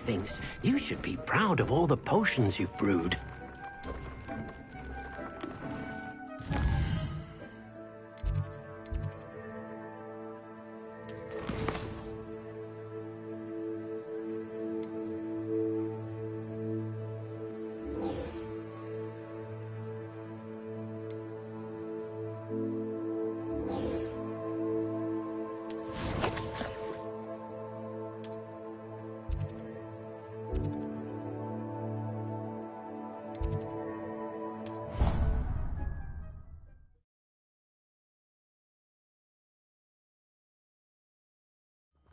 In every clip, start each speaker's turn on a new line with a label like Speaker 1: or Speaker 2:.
Speaker 1: thinks you should be proud of all the potions you've brewed.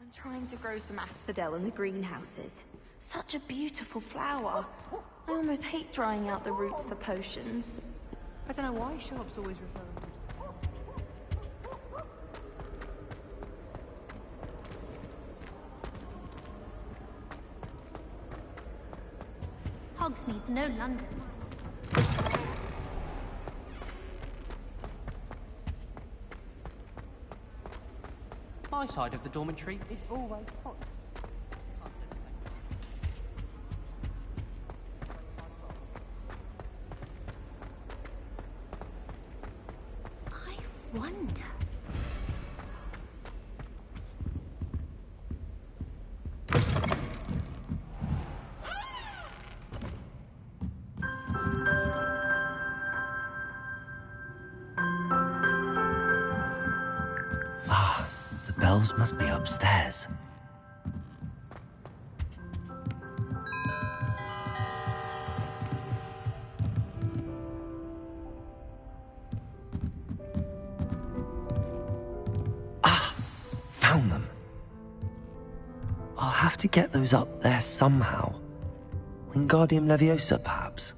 Speaker 2: I'm trying to grow some asphodel in the greenhouses. Such a beautiful flower. I almost hate drying out the roots for potions.
Speaker 3: I don't know why shops always refer to
Speaker 4: Hogsmeade's no London.
Speaker 3: my side of the dormitory is always hot.
Speaker 4: I wonder.
Speaker 5: The bells must be upstairs. Found them. I'll have to get those up there somehow. Wingardium Leviosa, perhaps?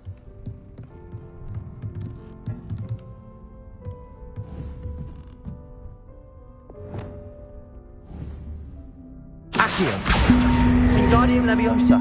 Speaker 5: Accio! Wingardium Leviosa!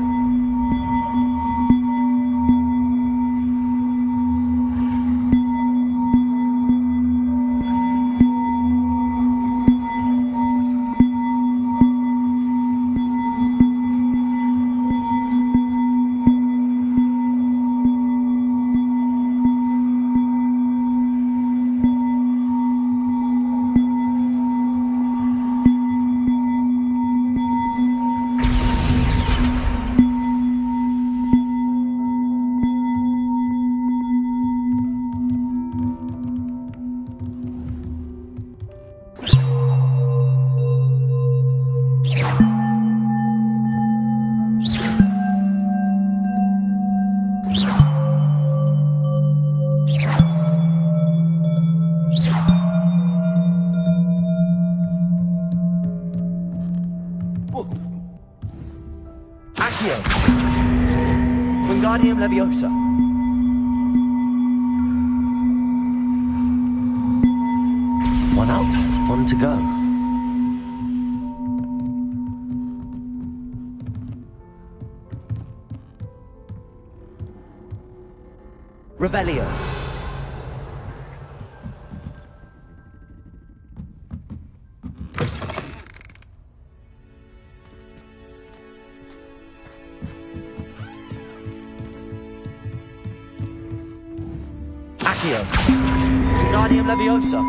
Speaker 5: Accio! Wingardium Leviosa! One up, one to go. Revelio. Accio. Wingardium Leviosa.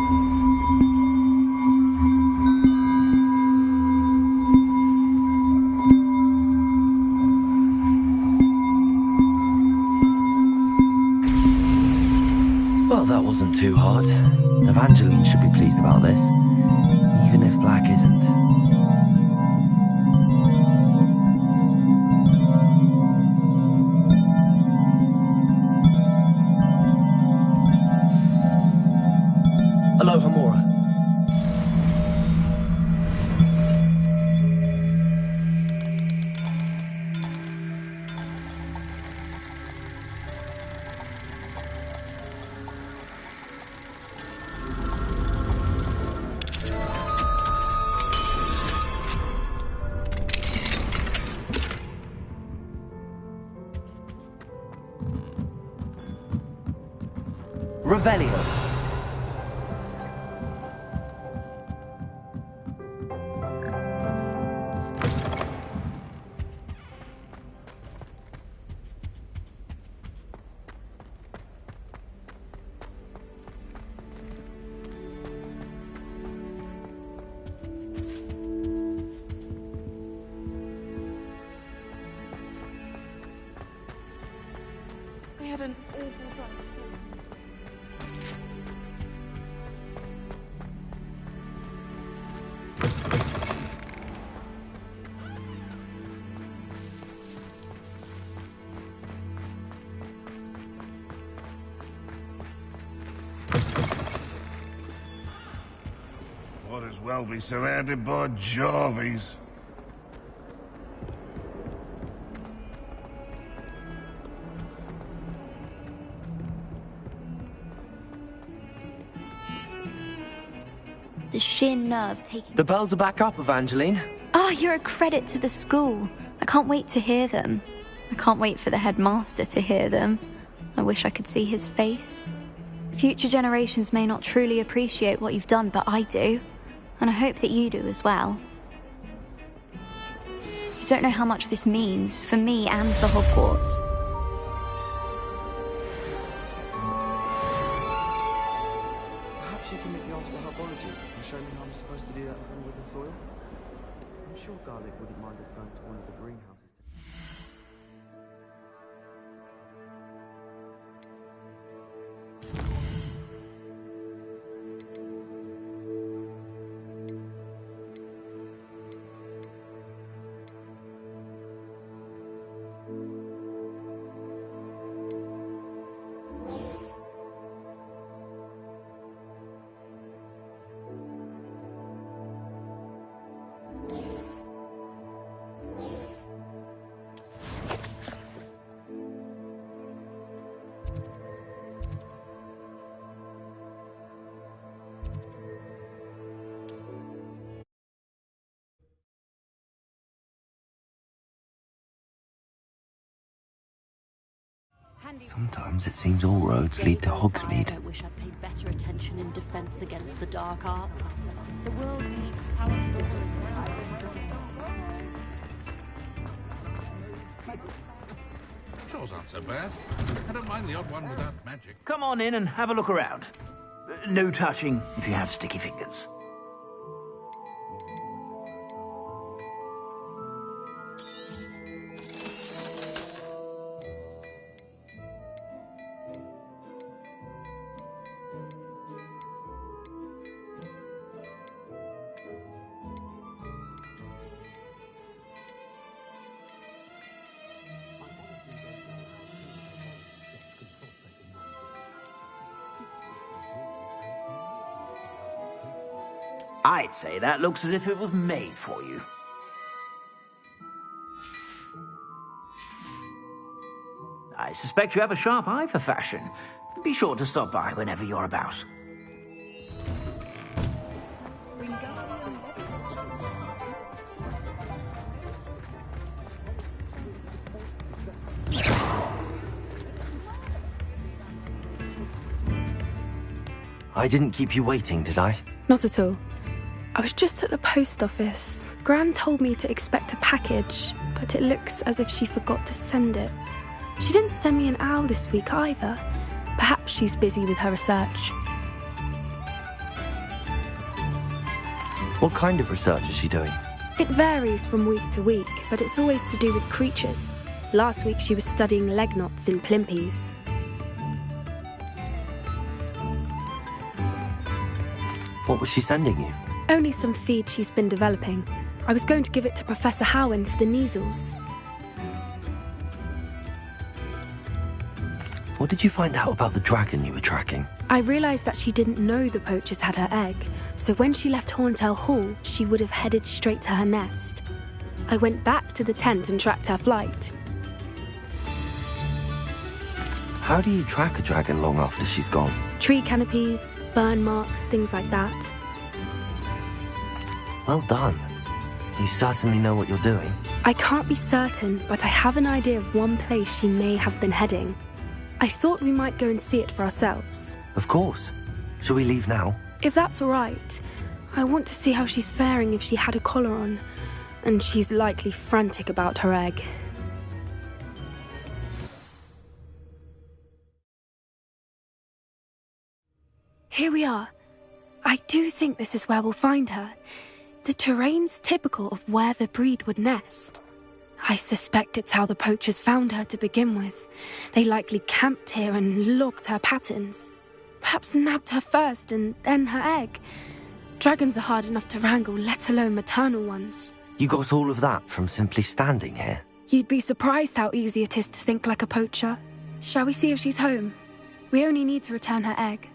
Speaker 5: Well, that wasn't too hard. Evangeline should be pleased about this, even if Black isn't. Hello, Hamura. Revelio.
Speaker 4: Might as well be surrounded by Jarvies.
Speaker 6: The sheer nerve taking...
Speaker 5: The bells are back up, Evangeline.
Speaker 6: Ah, you're a credit to the school. I can't wait to hear them. I can't wait for the headmaster to hear them. I wish I could see his face. Future generations may not truly appreciate what you've done, but I do. And I hope that you do as well. You don't know how much this means for me and for Hogwarts.
Speaker 7: Perhaps you can make me after herbology and show me how I'm supposed to do that with the soil? I'm sure Garlic wouldn't mind us going to one of the greenhouses.
Speaker 5: Sometimes it seems all roads lead to Hogsmeade.
Speaker 8: I wish I'd paid better attention in defense against the dark arts. The world needs talented
Speaker 4: Chores aren't so bad. I don't mind the odd one without magic.
Speaker 1: Come on in and have a look around. No touching if you have sticky fingers. I'd say that looks as if it was made for you. I suspect you have a sharp eye for fashion. Be sure to stop by whenever you're about.
Speaker 5: I didn't keep you waiting, did I?
Speaker 9: Not at all. I was just at the post office. Gran told me to expect a package, but it looks as if she forgot to send it. She didn't send me an owl this week either. Perhaps she's busy with her research.
Speaker 5: What kind of research is she doing?
Speaker 9: It varies from week to week, but it's always to do with creatures. Last week she was studying leg knots in plimpies.
Speaker 5: What was she sending you?
Speaker 9: Only some feed she's been developing. I was going to give it to Professor Howen for the measles.
Speaker 5: What did you find out about the dragon you were tracking?
Speaker 9: I realised that she didn't know the poachers had her egg, so when she left Horntail Hall, she would have headed straight to her nest. I went back to the tent and tracked her flight.
Speaker 5: How do you track a dragon long after she's gone?
Speaker 9: Tree canopies, burn marks, things like that.
Speaker 5: Well done. You certainly know what you're doing.
Speaker 9: I can't be certain, but I have an idea of one place she may have been heading. I thought we might go and see it for ourselves.
Speaker 5: Of course. Shall we leave now?
Speaker 9: If that's all right. I want to see how she's faring if she had a collar on. And she's likely frantic about her egg. Here we are. I do think this is where we'll find her. The terrain's typical of where the breed would nest. I suspect it's how the poachers found her to begin with. They likely camped here and logged her patterns. Perhaps nabbed her first and then her egg. Dragons are hard enough to wrangle, let alone maternal ones.
Speaker 5: You got all of that from simply standing here?
Speaker 9: You'd be surprised how easy it is to think like a poacher. Shall we see if she's home? We only need to return her egg.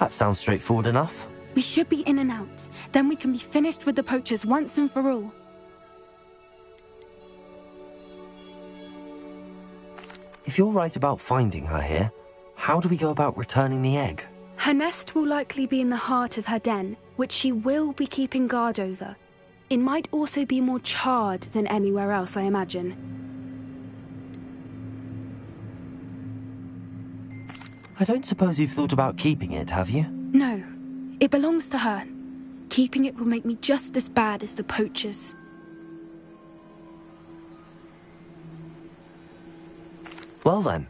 Speaker 5: That sounds straightforward enough.
Speaker 9: We should be in and out. Then we can be finished with the poachers once and for all.
Speaker 5: If you're right about finding her here, how do we go about returning the egg?
Speaker 9: Her nest will likely be in the heart of her den, which she will be keeping guard over. It might also be more charred than anywhere else, I imagine.
Speaker 5: I don't suppose you've thought about keeping it, have you?
Speaker 9: No, it belongs to her. Keeping it will make me just as bad as the poachers.
Speaker 5: Well then,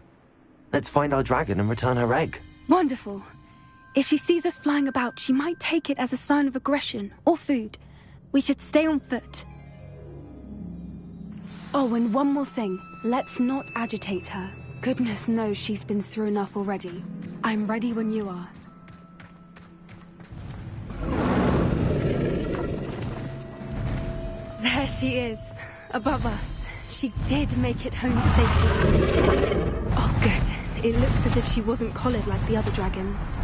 Speaker 5: let's find our dragon and return her egg.
Speaker 9: Wonderful. If she sees us flying about, she might take it as a sign of aggression or food. We should stay on foot. Oh, and one more thing. Let's not agitate her. Goodness knows she's been through enough already. I'm ready when you are. There she is, above us. She did make it home safely. Oh, good. It looks as if she wasn't collared like the other dragons.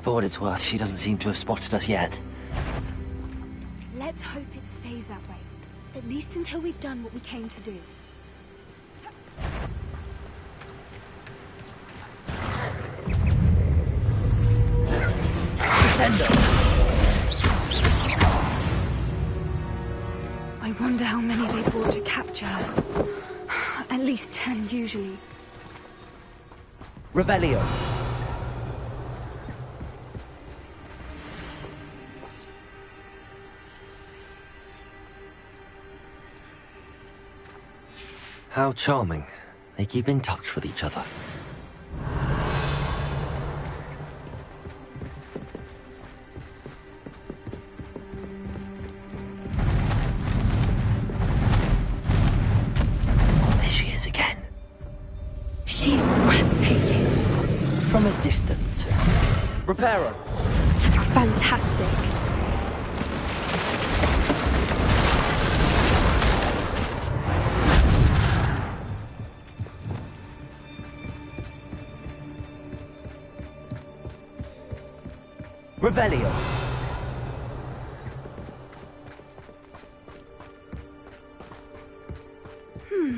Speaker 5: For what it's worth, she doesn't seem to have spotted us yet.
Speaker 9: Let's hope it stays that way. At least until we've done what we came to do.
Speaker 5: Descendo!
Speaker 9: I wonder how many they brought to capture her. At least 10 usually.
Speaker 5: Revelio. How charming. They keep in touch with each other. There she is again.
Speaker 9: She's breathtaking.
Speaker 5: From a distance. Reparo.
Speaker 9: Fantastic.
Speaker 5: Revelio.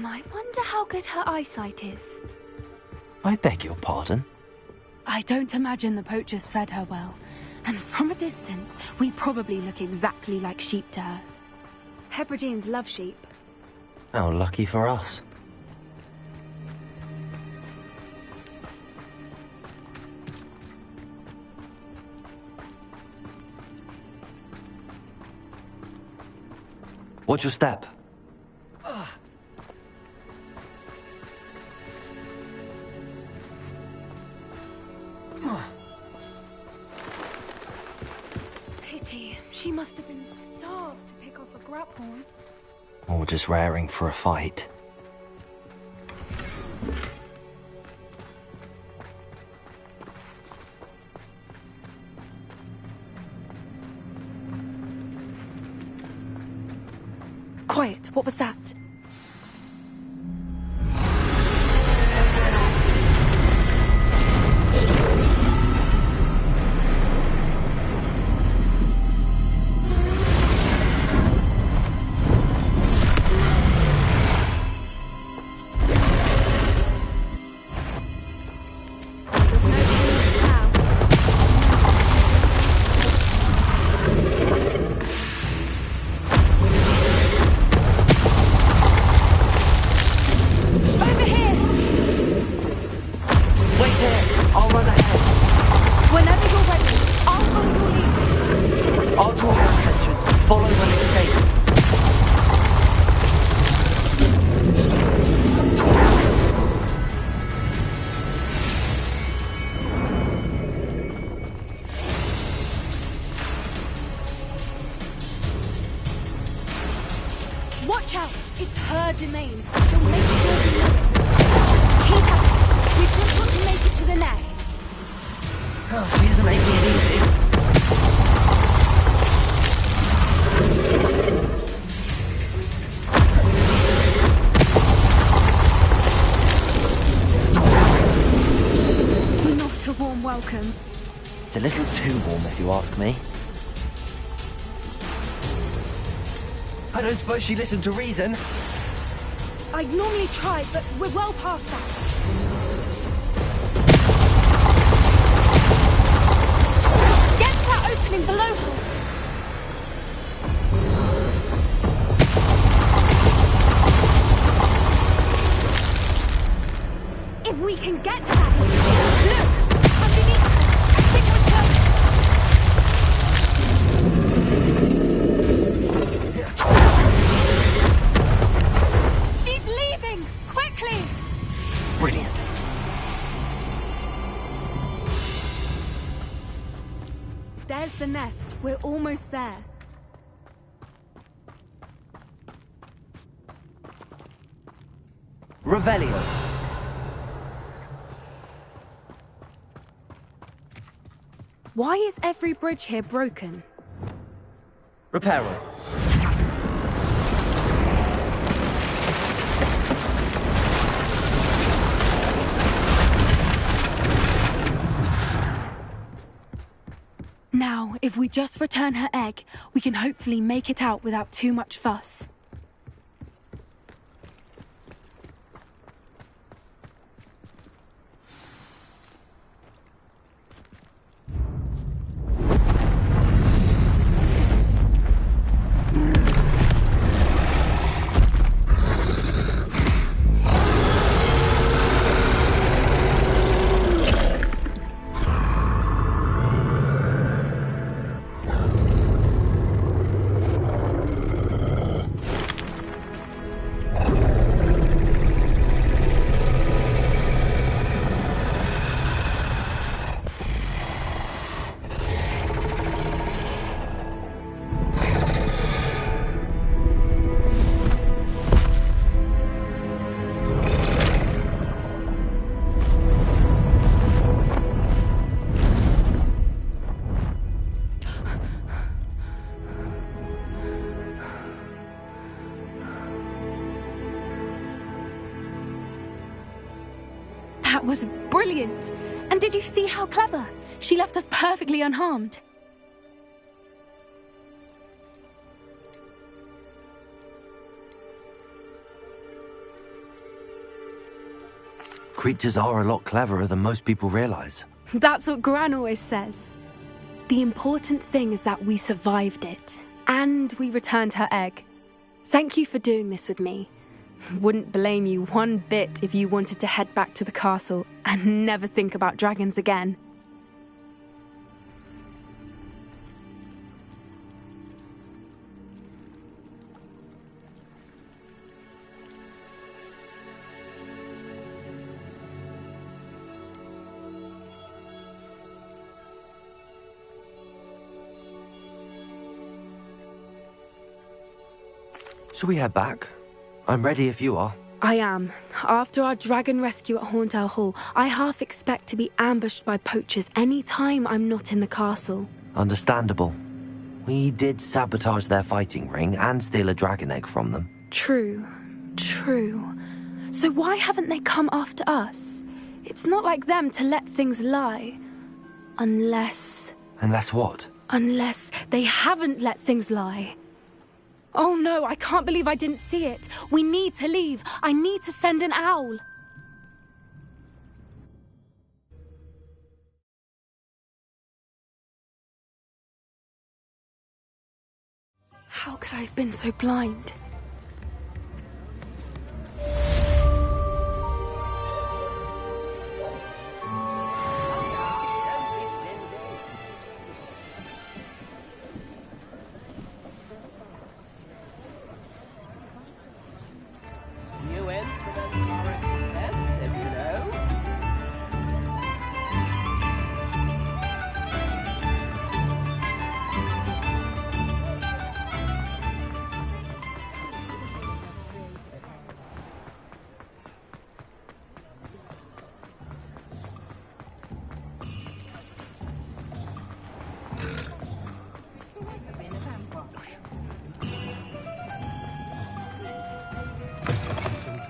Speaker 9: I wonder how good her eyesight is.
Speaker 5: I beg your pardon?
Speaker 9: I don't imagine the poachers fed her well. And from a distance, we probably look exactly like sheep to her. Hebrideans love sheep.
Speaker 5: How lucky for us. Watch your step.
Speaker 9: Pity. She must have been starved to pick off a grapehorn.
Speaker 5: Or just raring for a fight.
Speaker 9: Quiet, what was that?
Speaker 5: It's a little too warm, if you ask me. I don't suppose she listened to reason.
Speaker 9: I'd normally try, but we're well past that. Get to that opening below her. If we can get to that... Look! Underneath her! I think we're... She's leaving! Quickly!
Speaker 5: Brilliant.
Speaker 9: There's the nest. We're almost there.
Speaker 5: Revelio.
Speaker 9: Why is every bridge here broken?
Speaker 5: Reparo.
Speaker 9: Now, if we just return her egg, we can hopefully make it out without too much fuss. That was brilliant! And did you see how clever? She left us perfectly unharmed.
Speaker 5: Creatures are a lot cleverer than most people realize.
Speaker 9: That's what Gran always says. The important thing is that we survived it, and we returned her egg. Thank you for doing this with me. Wouldn't blame you one bit if you wanted to head back to the castle and never think about dragons again.
Speaker 5: Shall we head back? I'm ready if you are.
Speaker 9: I am. After our dragon rescue at Hauntow Hall, I half expect to be ambushed by poachers any time I'm not in the castle.
Speaker 5: Understandable. We did sabotage their fighting ring and steal a dragon egg from them.
Speaker 9: True. So why haven't they come after us? It's not like them to let things lie. Unless...
Speaker 5: Unless what?
Speaker 9: Unless they haven't let things lie. Oh no, I can't believe I didn't see it. We need to leave. I need to send an owl. How could I have been so blind?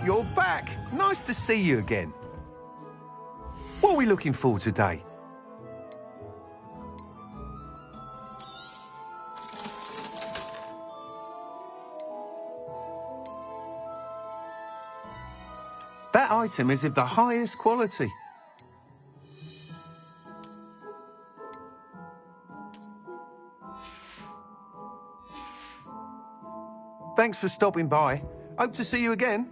Speaker 10: You're back. Nice to see you again. What are we looking for today? That item is of the highest quality. Thanks for stopping by. Hope to see you again.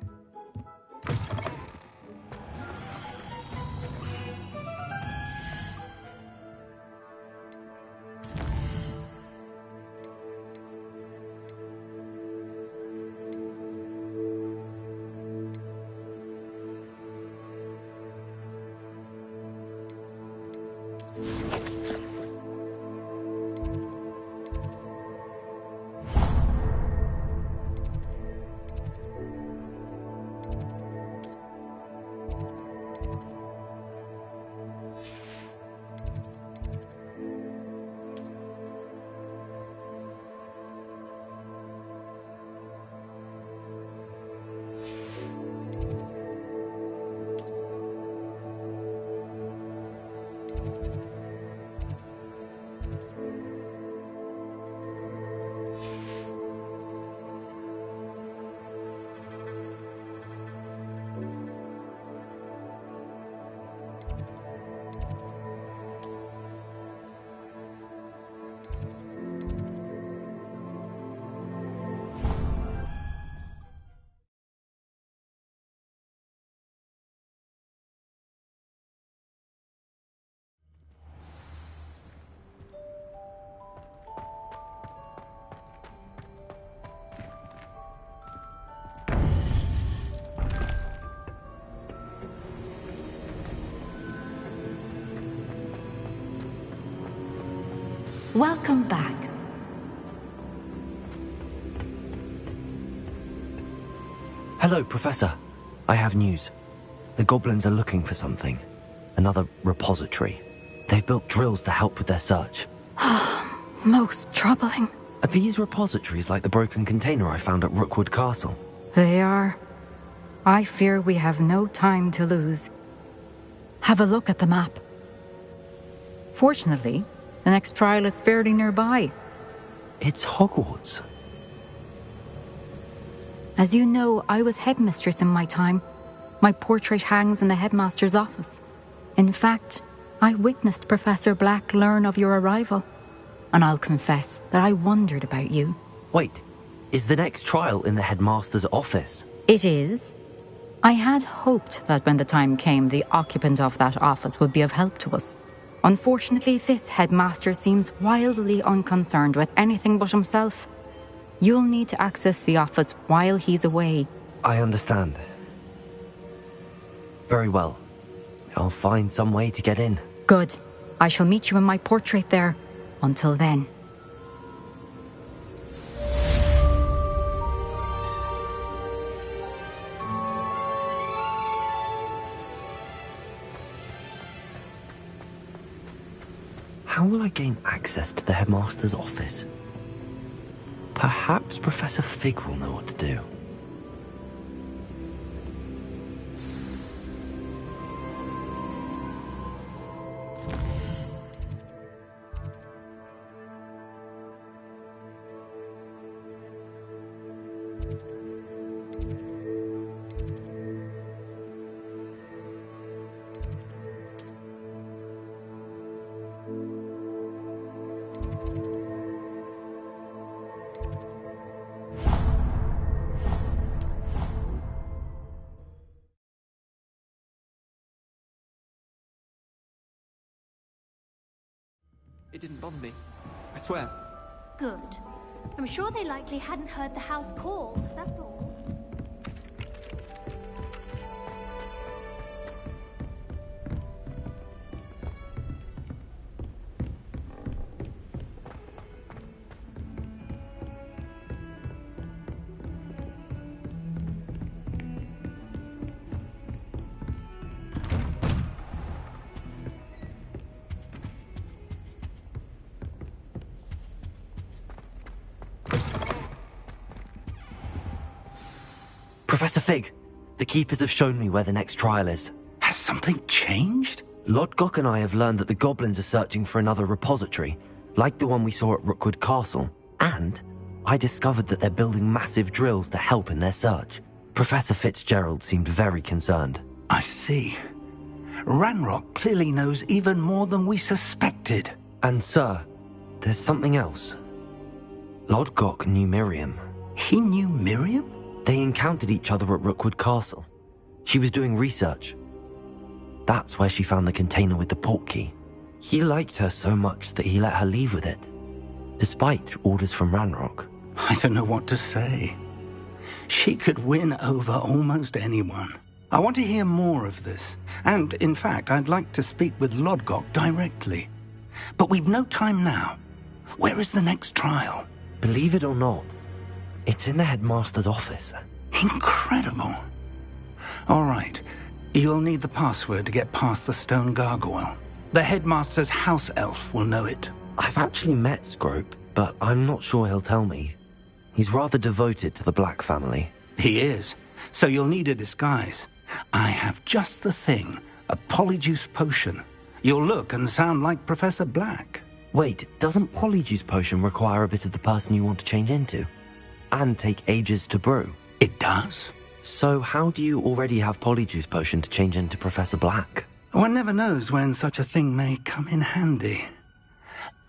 Speaker 11: Welcome back.
Speaker 5: Hello, Professor. I have news. The goblins are looking for something. Another repository. They've built drills to help with their search.
Speaker 9: Most troubling.
Speaker 5: Are these repositories like the broken container I found at Rookwood Castle?
Speaker 11: They are. I fear we have no time to lose. Have a look at the map. Fortunately, the next trial is fairly nearby.
Speaker 5: It's Hogwarts.
Speaker 11: As you know, I was headmistress in my time. My portrait hangs in the headmaster's office. In fact, I witnessed Professor Black learn of your arrival. And I'll confess that I wondered about you.
Speaker 5: Wait, is the next trial in the headmaster's office?
Speaker 11: It is. I had hoped that when the time came, the occupant of that office would be of help to us. Unfortunately, this headmaster seems wildly unconcerned with anything but himself. You'll need to access the office while he's away.
Speaker 5: I understand. Very well. I'll find some way to get in.
Speaker 11: Good. I shall meet you in my portrait there. Until then.
Speaker 5: How will I gain access to the headmaster's office? Perhaps Professor Fig will know what to do.
Speaker 3: It didn't bother me. I swear.
Speaker 12: Good. I'm sure they likely hadn't heard the house call, that's all.
Speaker 5: Professor Fig, the Keepers have shown me where the next trial is.
Speaker 13: Has something changed?
Speaker 5: Lodgok and I have learned that the goblins are searching for another repository, like the one we saw at Rookwood Castle. And I discovered that they're building massive drills to help in their search. Professor Fitzgerald seemed very concerned.
Speaker 13: I see. Ranrock clearly knows even more than we suspected.
Speaker 5: And, sir, there's something else. Lodgok knew Miriam.
Speaker 13: He knew Miriam?
Speaker 5: They encountered each other at Rookwood Castle. She was doing research. That's where she found the container with the portkey. He liked her so much that he let her leave with it, despite orders from Ranrock.
Speaker 13: I don't know what to say. She could win over almost anyone. I want to hear more of this. And, in fact, I'd like to speak with Lodgok directly. But we've no time now. Where is the next trial?
Speaker 5: Believe it or not, it's in the headmaster's office.
Speaker 13: Incredible. All right. You'll need the password to get past the stone gargoyle. The headmaster's house elf will know it.
Speaker 5: I've actually met Scrope, but I'm not sure he'll tell me. He's rather devoted to the Black family.
Speaker 13: He is. So you'll need a disguise. I have just the thing. A polyjuice potion. You'll look and sound like Professor Black.
Speaker 5: Wait, doesn't polyjuice potion require a bit of the person you want to change into? And take ages to brew?
Speaker 13: It does.
Speaker 5: So how do you already have polyjuice potion to change into Professor Black?
Speaker 13: One never knows when such a thing may come in handy.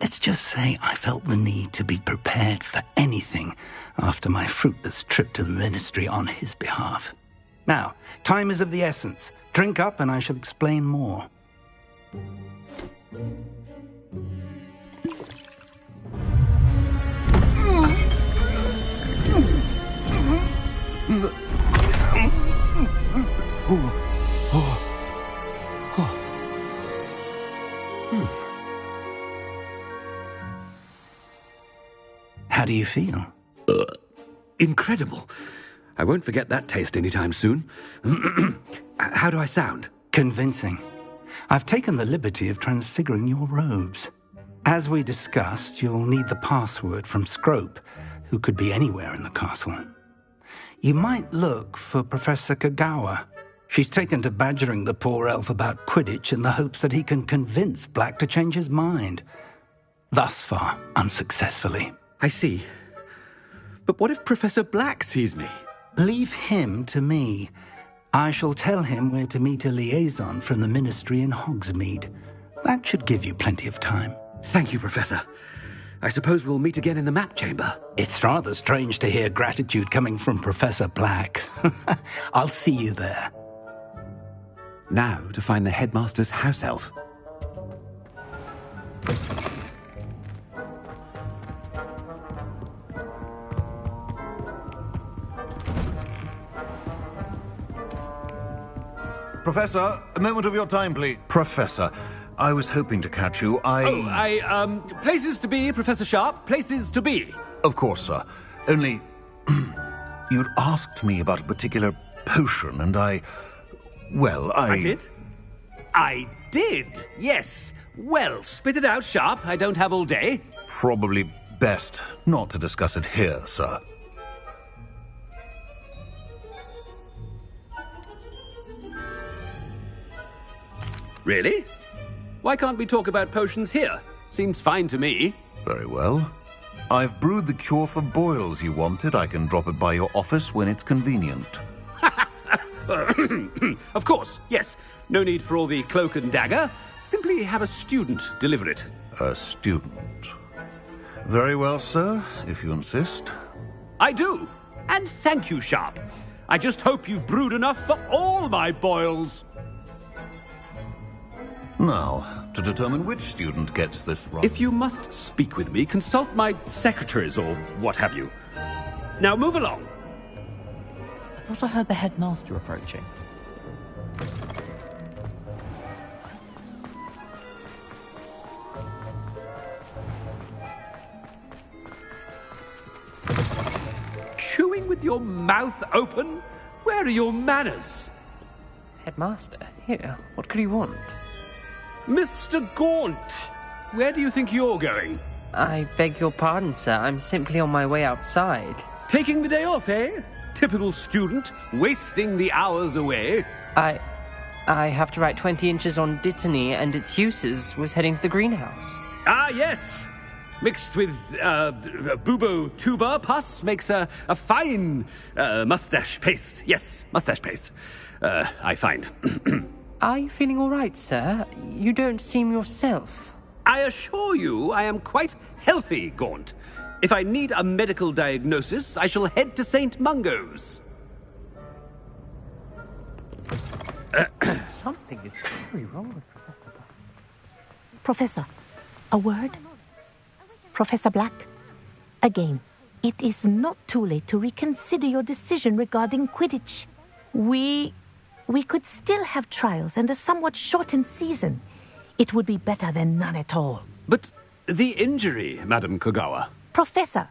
Speaker 13: Let's just say I felt the need to be prepared for anything after my fruitless trip to the ministry on his behalf. Now, time is of the essence. Drink up and I shall explain more. How do you feel?
Speaker 14: Incredible. I won't forget that taste anytime soon. How do I sound?
Speaker 13: Convincing. I've taken the liberty of transfiguring your robes. As we discussed, you'll need the password from Scrope, who could be anywhere in the castle. You might look for Professor Kagawa. She's taken to badgering the poor elf about Quidditch in the hopes that he can convince Black to change his mind. Thus far, unsuccessfully.
Speaker 14: I see. But what if Professor Black sees me?
Speaker 13: Leave him to me. I shall tell him where to meet a liaison from the ministry in Hogsmeade. That should give you plenty of time.
Speaker 14: Thank you, Professor. I suppose we'll meet again in the map chamber.
Speaker 13: It's rather strange to hear gratitude coming from Professor Black. I'll see you there.
Speaker 14: Now to find the headmaster's house elf.
Speaker 10: Professor, a moment of your time, please.
Speaker 4: Professor, I was hoping to catch you.
Speaker 14: Places to be, Professor Sharp. Places to be.
Speaker 4: Of course, sir. Only, you'd asked me about a particular potion, and I
Speaker 14: did? I did, yes. Well, spit it out, Sharp. I don't have all day.
Speaker 4: Probably best not to discuss it here, sir.
Speaker 14: Really? Why can't we talk about potions here? Seems fine to me.
Speaker 4: Very well. I've brewed the cure for boils you wanted. I can drop it by your office when it's convenient.
Speaker 14: Of course, yes. No need for all the cloak and dagger. Simply have a student deliver it.
Speaker 4: A student. Very well, sir, if you insist.
Speaker 14: I do. And thank you, Sharp. I just hope you've brewed enough for all my boils.
Speaker 4: Now, to determine which student gets this right.
Speaker 14: If you must speak with me, consult my secretaries or what have you. Now move along.
Speaker 3: I thought I heard the headmaster approaching.
Speaker 14: Chewing with your mouth open? Where are your manners?
Speaker 3: Headmaster, here, what could he want?
Speaker 14: Mr. Gaunt, where do you think you're going?
Speaker 15: I beg your pardon, sir. I'm simply on my way outside.
Speaker 14: Taking the day off, eh? Typical student, wasting the hours away.
Speaker 15: I have to write 20 inches on Dittany and its uses. Was heading to the greenhouse.
Speaker 14: Ah, yes. mixed with bubo tuber pus makes a fine mustache paste. Yes, mustache paste. I find.
Speaker 15: Are you feeling all right, sir? You don't seem yourself.
Speaker 14: I assure you I am quite healthy, Gaunt. If I need a medical diagnosis, I shall head to St. Mungo's.
Speaker 3: Something is very wrong with
Speaker 16: Professor, a word? Professor Black? Again, it is not too late to reconsider your decision regarding Quidditch. We could still have trials and a somewhat shortened season. It would be better than none at all.
Speaker 14: But the injury, Madam Kogawa.
Speaker 16: Professor,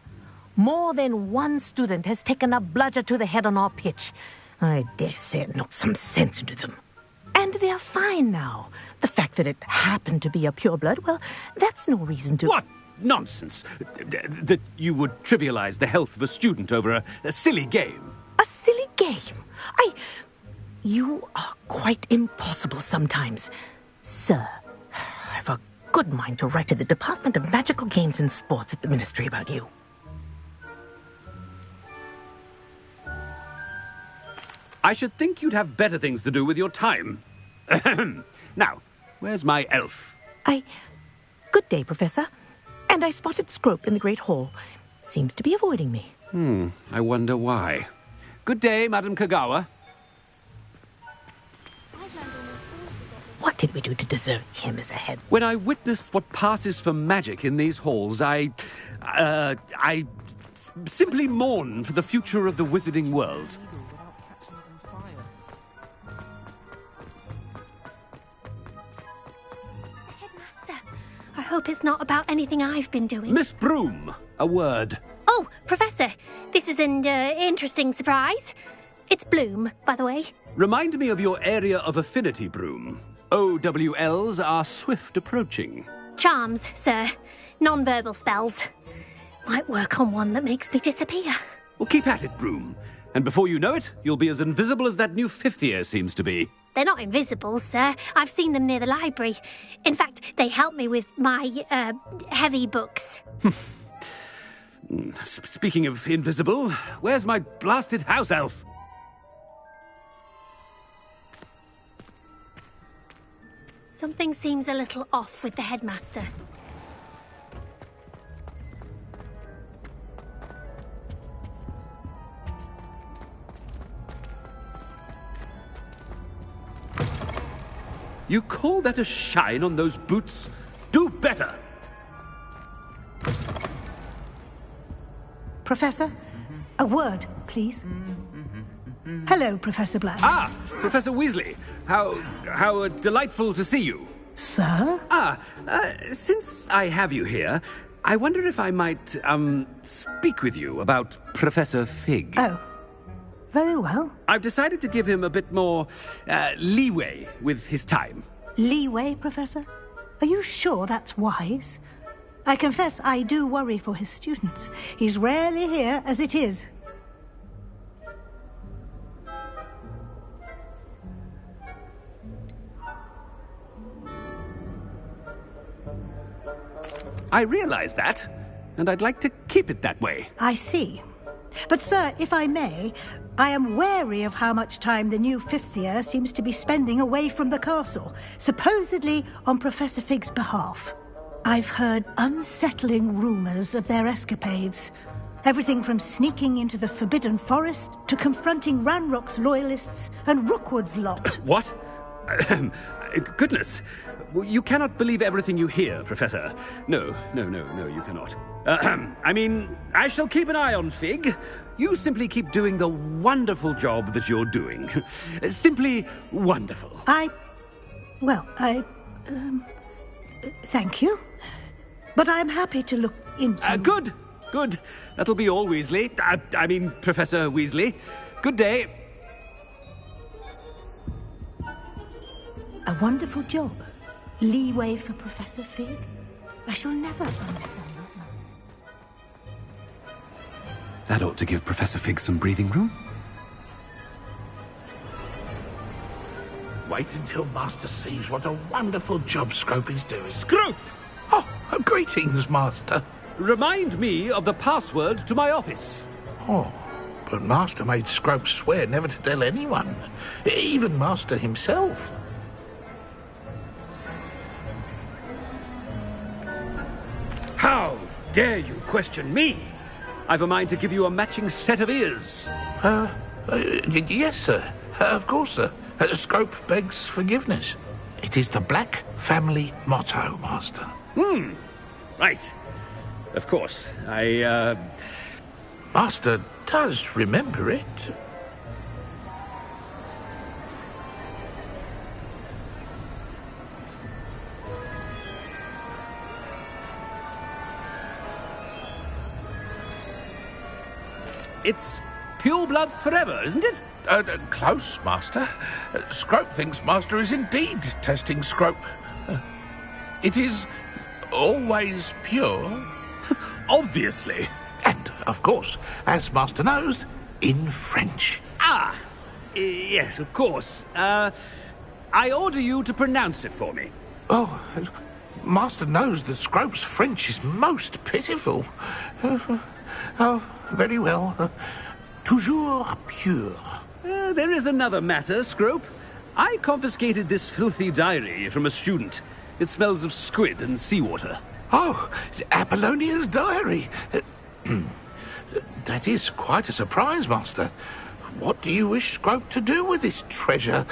Speaker 16: more than one student has taken a bludger to the head on our pitch. I dare say it knocked some sense into them. And they are fine now. The fact that it happened to be a pureblood, well, that's no reason to...
Speaker 14: What nonsense! That you would trivialize the health of a student over a silly game.
Speaker 16: A silly game? You are quite impossible sometimes. Sir, I've a good mind to write to the Department of Magical Games and Sports at the Ministry about you.
Speaker 14: I should think you'd have better things to do with your time. Now, where's my elf?
Speaker 16: Good day, Professor. And I spotted Scrope in the Great Hall. Seems to be avoiding me.
Speaker 14: I wonder why. Good day, Madam Kogawa.
Speaker 16: What did we do to deserve him as a head?
Speaker 14: When I witnessed what passes for magic in these halls, I simply mourn for the future of the wizarding world.
Speaker 12: I hope it's not about anything I've been doing.
Speaker 14: Miss Broom, a word.
Speaker 12: Oh, Professor, this is an interesting surprise. It's Bloom, by the way.
Speaker 14: Remind me of your area of affinity, Broom. OWLs are swift approaching.
Speaker 12: Charms, sir. Non-verbal spells. Might work on one that makes me disappear.
Speaker 14: Well, keep at it, Broom. And before you know it, you'll be as invisible as that new fifth year seems to be.
Speaker 12: They're not invisible, sir. I've seen them near the library. In fact, they help me with my, heavy books.
Speaker 14: Speaking of invisible, where's my blasted house elf?
Speaker 12: Something seems a little off with the headmaster.
Speaker 14: You call that a shine on those boots? Do better!
Speaker 17: Professor, a word, please. Hello, Professor Black.
Speaker 14: Ah, Professor Weasley. How delightful to see you.
Speaker 17: Sir?
Speaker 14: Since I have you here, I wonder if I might, speak with you about Professor Fig.
Speaker 17: Oh. Very well.
Speaker 14: I've decided to give him a bit more, leeway with his time.
Speaker 17: Leeway, Professor? Are you sure that's wise? I confess I do worry for his students. He's rarely here as it is.
Speaker 14: I realize that, and I'd like to keep it that way.
Speaker 17: I see. But, sir, if I may, I am wary of how much time the new fifth year seems to be spending away from the castle, supposedly on Professor Fig's behalf. I've heard unsettling rumors of their escapades. Everything from sneaking into the Forbidden Forest to confronting Ranrock's loyalists and Rookwood's lot.
Speaker 14: What? Goodness. You cannot believe everything you hear, Professor. No, you cannot. I mean, I shall keep an eye on Fig. You simply keep doing the wonderful job that you're doing. Simply wonderful.
Speaker 17: Thank you. But I'm happy to look into...
Speaker 14: Good. That'll be all, Weasley. I mean, Professor Weasley. Good day.
Speaker 17: A wonderful job. Leeway for Professor Fig? I shall never understand that man.
Speaker 14: That ought to give Professor Fig some breathing room.
Speaker 18: Wait until Master sees what a wonderful job Scrope is doing.
Speaker 14: Scrope!
Speaker 18: Oh, greetings, Master.
Speaker 14: remind me of the password to my office.
Speaker 18: Oh, but Master made Scrope swear never to tell anyone, even Master himself.
Speaker 14: How dare you question me? I've a mind to give you a matching set of ears.
Speaker 18: Yes, sir. Of course, sir. Scrope begs forgiveness. It is the Black family motto, Master.
Speaker 14: Right. Of course.
Speaker 18: Master does remember it.
Speaker 14: It's pure bloods forever, isn't it?
Speaker 18: Close, Master. Scrope thinks Master is indeed testing Scrope. It is always pure.
Speaker 14: Obviously.
Speaker 18: And, of course, as Master knows, in French.
Speaker 14: Ah! Yes, of course. I order you to pronounce it for me.
Speaker 18: Oh, Master knows that Scrope's French is most pitiful. Oh, very well. Toujours pure.
Speaker 14: There is another matter, Scrope. I confiscated this filthy diary from a student. It smells of squid and seawater.
Speaker 18: Oh, Apollonia's diary. That is quite a surprise, Master. What do you wish Scrope to do with this treasure?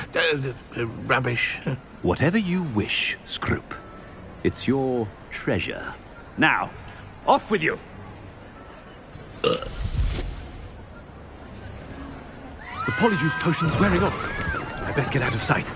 Speaker 18: Rubbish.
Speaker 14: Whatever you wish, Scrope. It's your treasure. Now, off with you. The polyjuice potion's wearing off. I best get out of sight.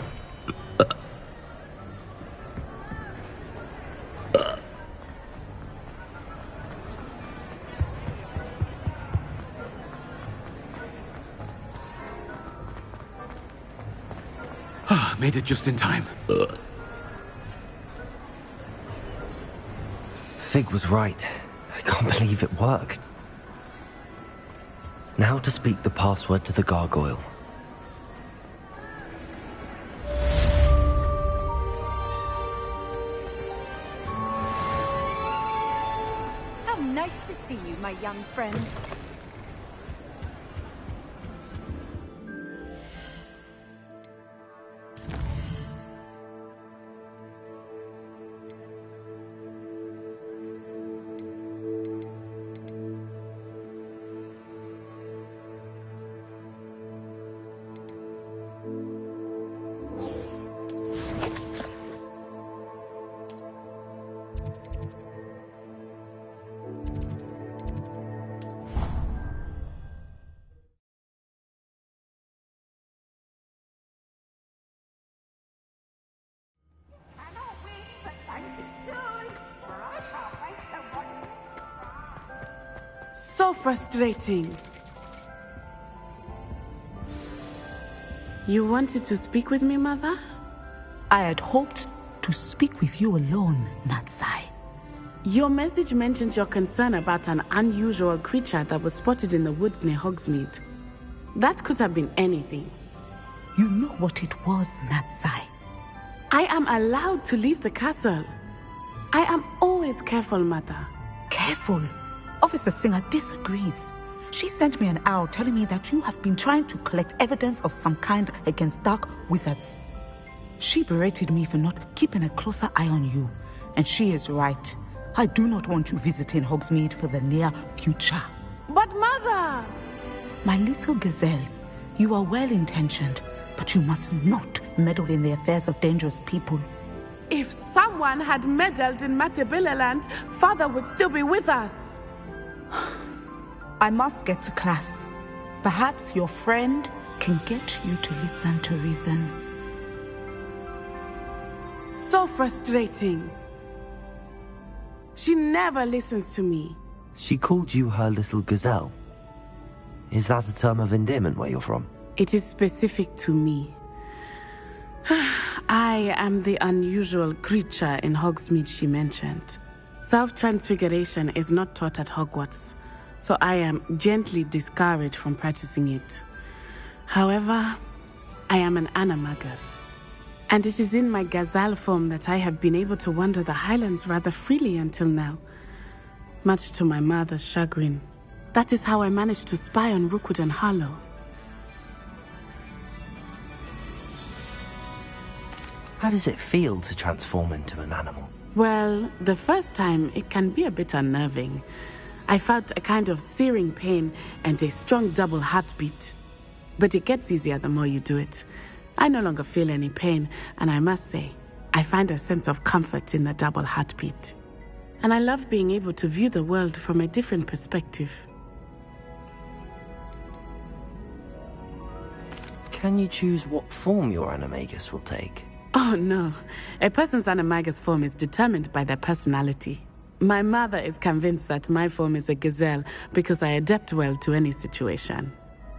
Speaker 14: Made it just in time.
Speaker 5: Fig was right. I can't believe it worked. Now to speak the password to the gargoyle.
Speaker 19: How nice to see you, my young friend.
Speaker 20: So frustrating. You wanted to speak with me, Mother?
Speaker 21: I had hoped to speak with you alone, Natsai.
Speaker 20: Your message mentioned your concern about an unusual creature that was spotted in the woods near Hogsmeade. That could have been anything.
Speaker 21: You know what it was, Natsai.
Speaker 20: I am allowed to leave the castle. I am always careful, Mother.
Speaker 21: Careful? Officer Singer disagrees. She sent me an owl telling me that you have been trying to collect evidence of some kind against dark wizards. She berated me for not keeping a closer eye on you, and she is right. I do not want you visiting Hogsmeade for the near future.
Speaker 20: But Mother!
Speaker 21: My little gazelle, you are well-intentioned, but you must not meddle in the affairs of dangerous people.
Speaker 20: If someone had meddled in Matabeleland, Father would still be with us.
Speaker 21: I must get to class. Perhaps your friend can get you to listen to reason.
Speaker 20: So frustrating. She never listens to me.
Speaker 5: She called you her little gazelle. Is that a term of endearment where you're from?
Speaker 20: It is specific to me. I am the unusual creature in Hogsmeade she mentioned. Self-transfiguration is not taught at Hogwarts, so I am gently discouraged from practicing it. However, I am an animagus, and it is in my gazelle form that I have been able to wander the Highlands rather freely until now. much to my mother's chagrin. That is how I managed to spy on Rookwood and Harlow.
Speaker 5: How does it feel to transform into an animal?
Speaker 20: Well, the first time it can be a bit unnerving. I felt a kind of searing pain and a strong double heartbeat. But it gets easier the more you do it. I no longer feel any pain, and I must say, I find a sense of comfort in the double heartbeat. And I love being able to view the world from a different perspective.
Speaker 5: Can you choose what form your animagus will take?
Speaker 20: Oh no, a person's animagus form is determined by their personality. My mother is convinced that my form is a gazelle because I adapt well to any situation.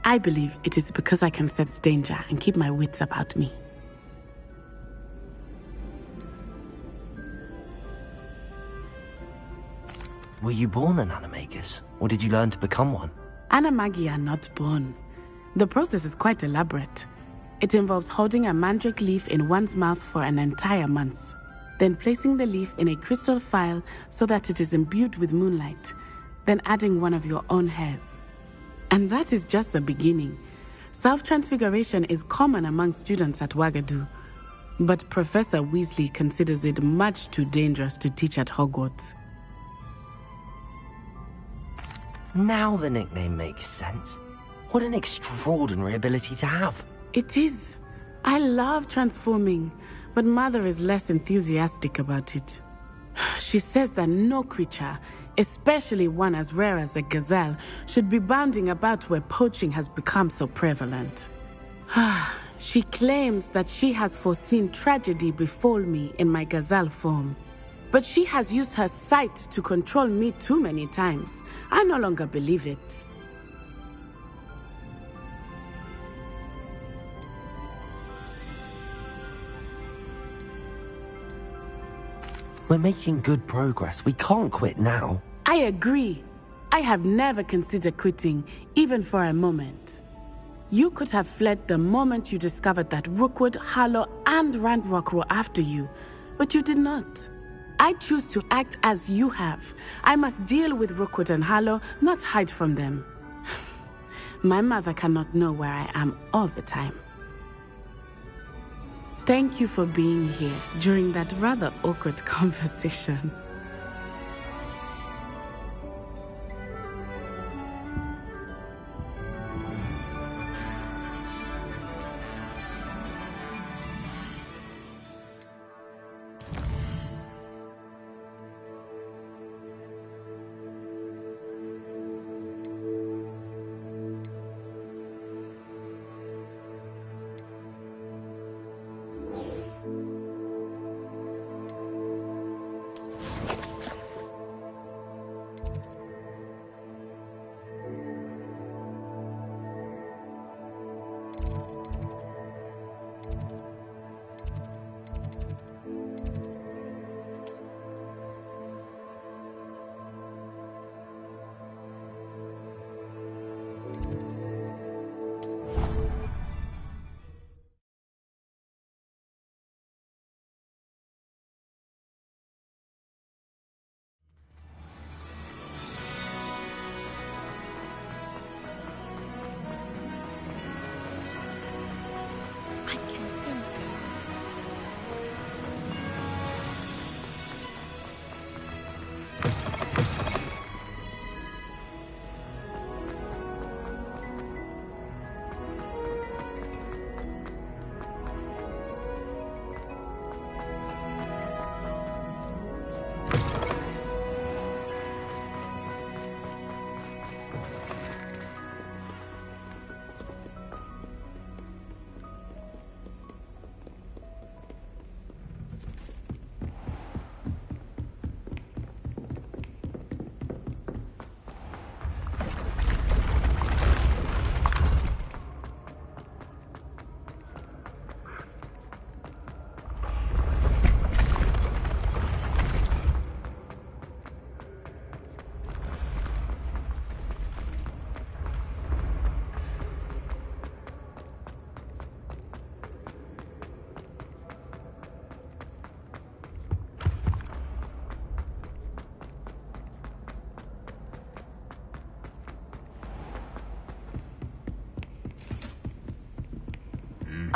Speaker 20: I believe it is because I can sense danger and keep my wits about me.
Speaker 5: Were you born an animagus, or did you learn to become one?
Speaker 20: Animagi are not born. The process is quite elaborate. It involves holding a mandrake leaf in one's mouth for an entire month, then placing the leaf in a crystal phial so that it is imbued with moonlight, then adding one of your own hairs. And that is just the beginning. Self-transfiguration is common among students at Wagadu, but Professor Weasley considers it much too dangerous to teach at Hogwarts.
Speaker 5: Now the nickname makes sense. What an extraordinary ability to have.
Speaker 20: It is. I love transforming, but Mother is less enthusiastic about it. She says that no creature, especially one as rare as a gazelle, should be bounding about where poaching has become so prevalent. She claims that she has foreseen tragedy befall me in my gazelle form. But she has used her sight to control me too many times. I no longer believe it.
Speaker 5: We're making good progress. We can't quit now.
Speaker 20: I agree. I have never considered quitting, even for a moment. You could have fled the moment you discovered that Rookwood, Harlow, and Ranrock were after you, but you did not. I choose to act as you have. I must deal with Rookwood and Harlow, not hide from them. My mother cannot know where I am all the time. Thank you for being here during that rather awkward conversation.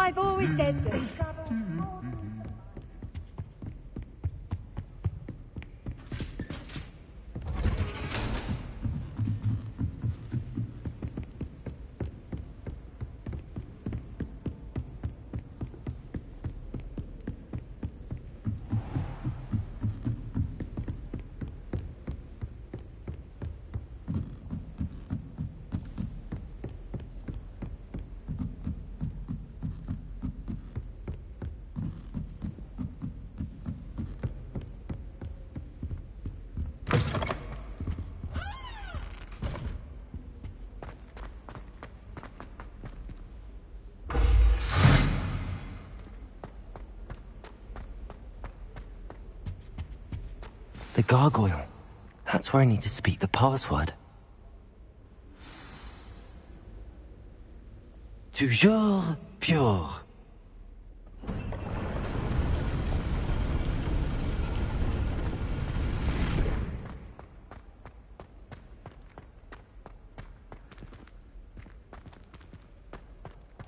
Speaker 19: I've always said that.
Speaker 5: The gargoyle. That's where I need to speak the password. Toujours pure.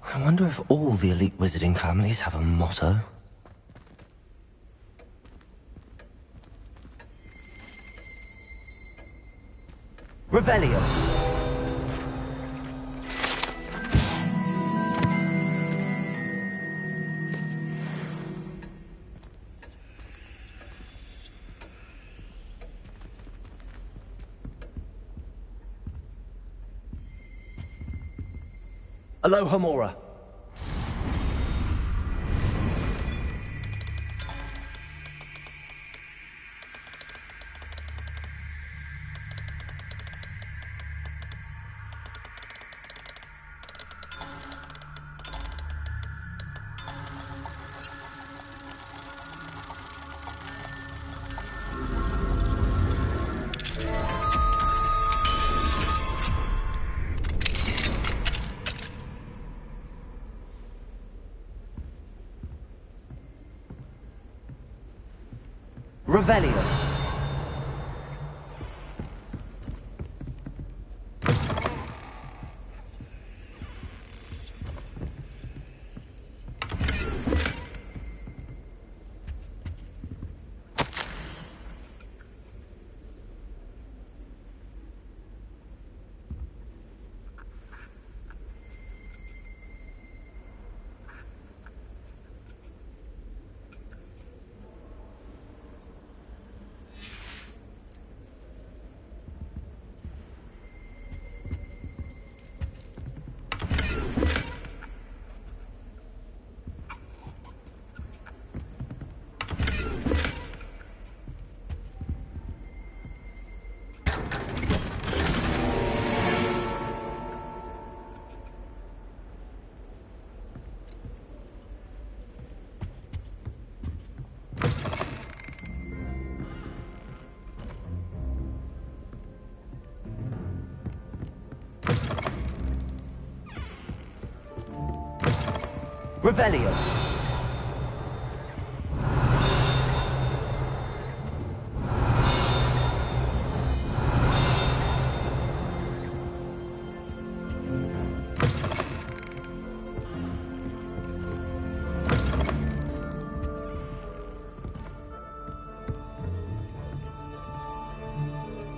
Speaker 5: I wonder if all the elite wizarding families have a motto. Revelio. Aloha Mora. Revelio. Revelio.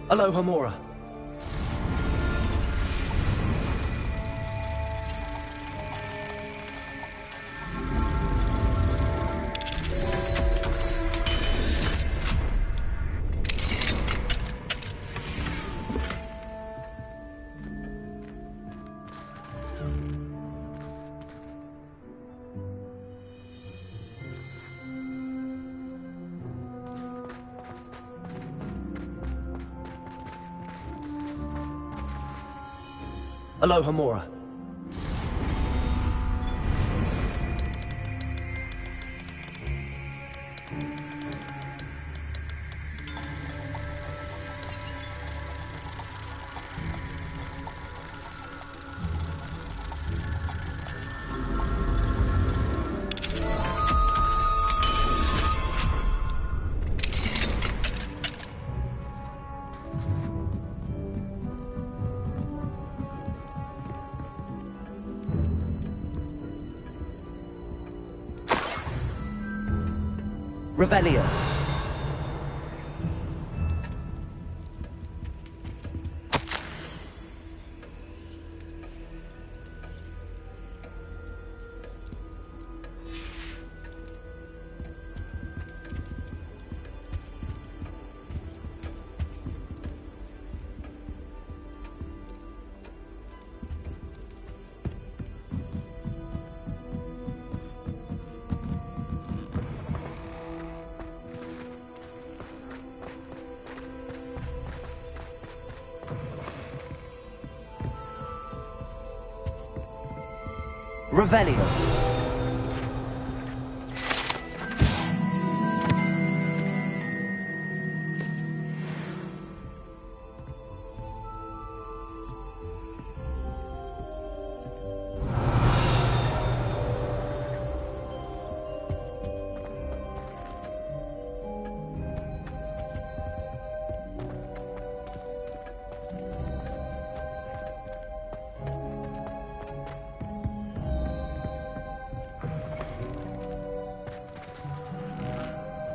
Speaker 5: Aloha Mora. Aloha Mora. Revelio. Revelio.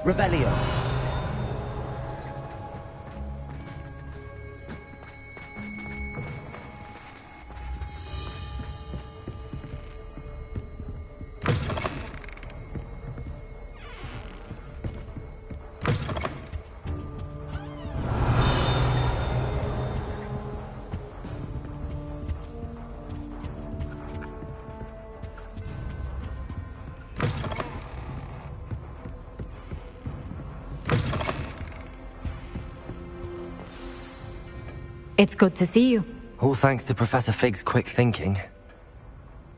Speaker 5: Revelio.
Speaker 11: It's good to see you.
Speaker 5: All thanks to Professor Fig's quick thinking.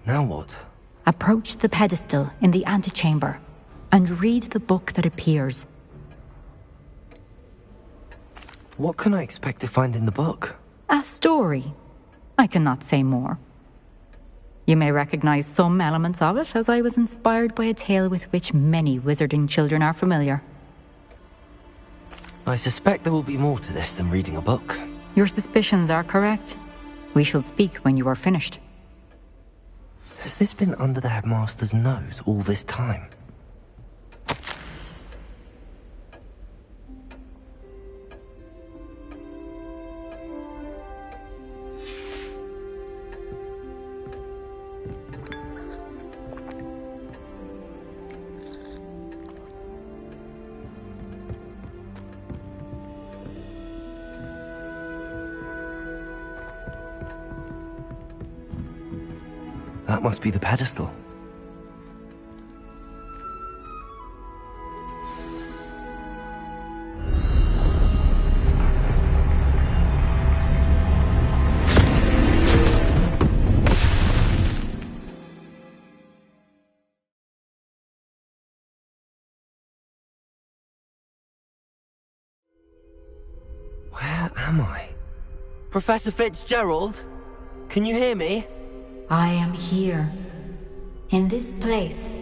Speaker 5: Now what?
Speaker 11: Approach the pedestal in the antechamber and read the book that appears.
Speaker 5: What can I expect to find in the book?
Speaker 11: A story. I cannot say more. You may recognize some elements of it, as I was inspired by a tale with which many wizarding children are familiar.
Speaker 5: I suspect there will be more to this than reading a book.
Speaker 11: Your suspicions are correct. We shall speak when you are finished.
Speaker 5: Has this been under the headmaster's nose all this time? That must be the pedestal. Where am I? Professor Fitzgerald? Can you hear me?
Speaker 11: I am here. In this place,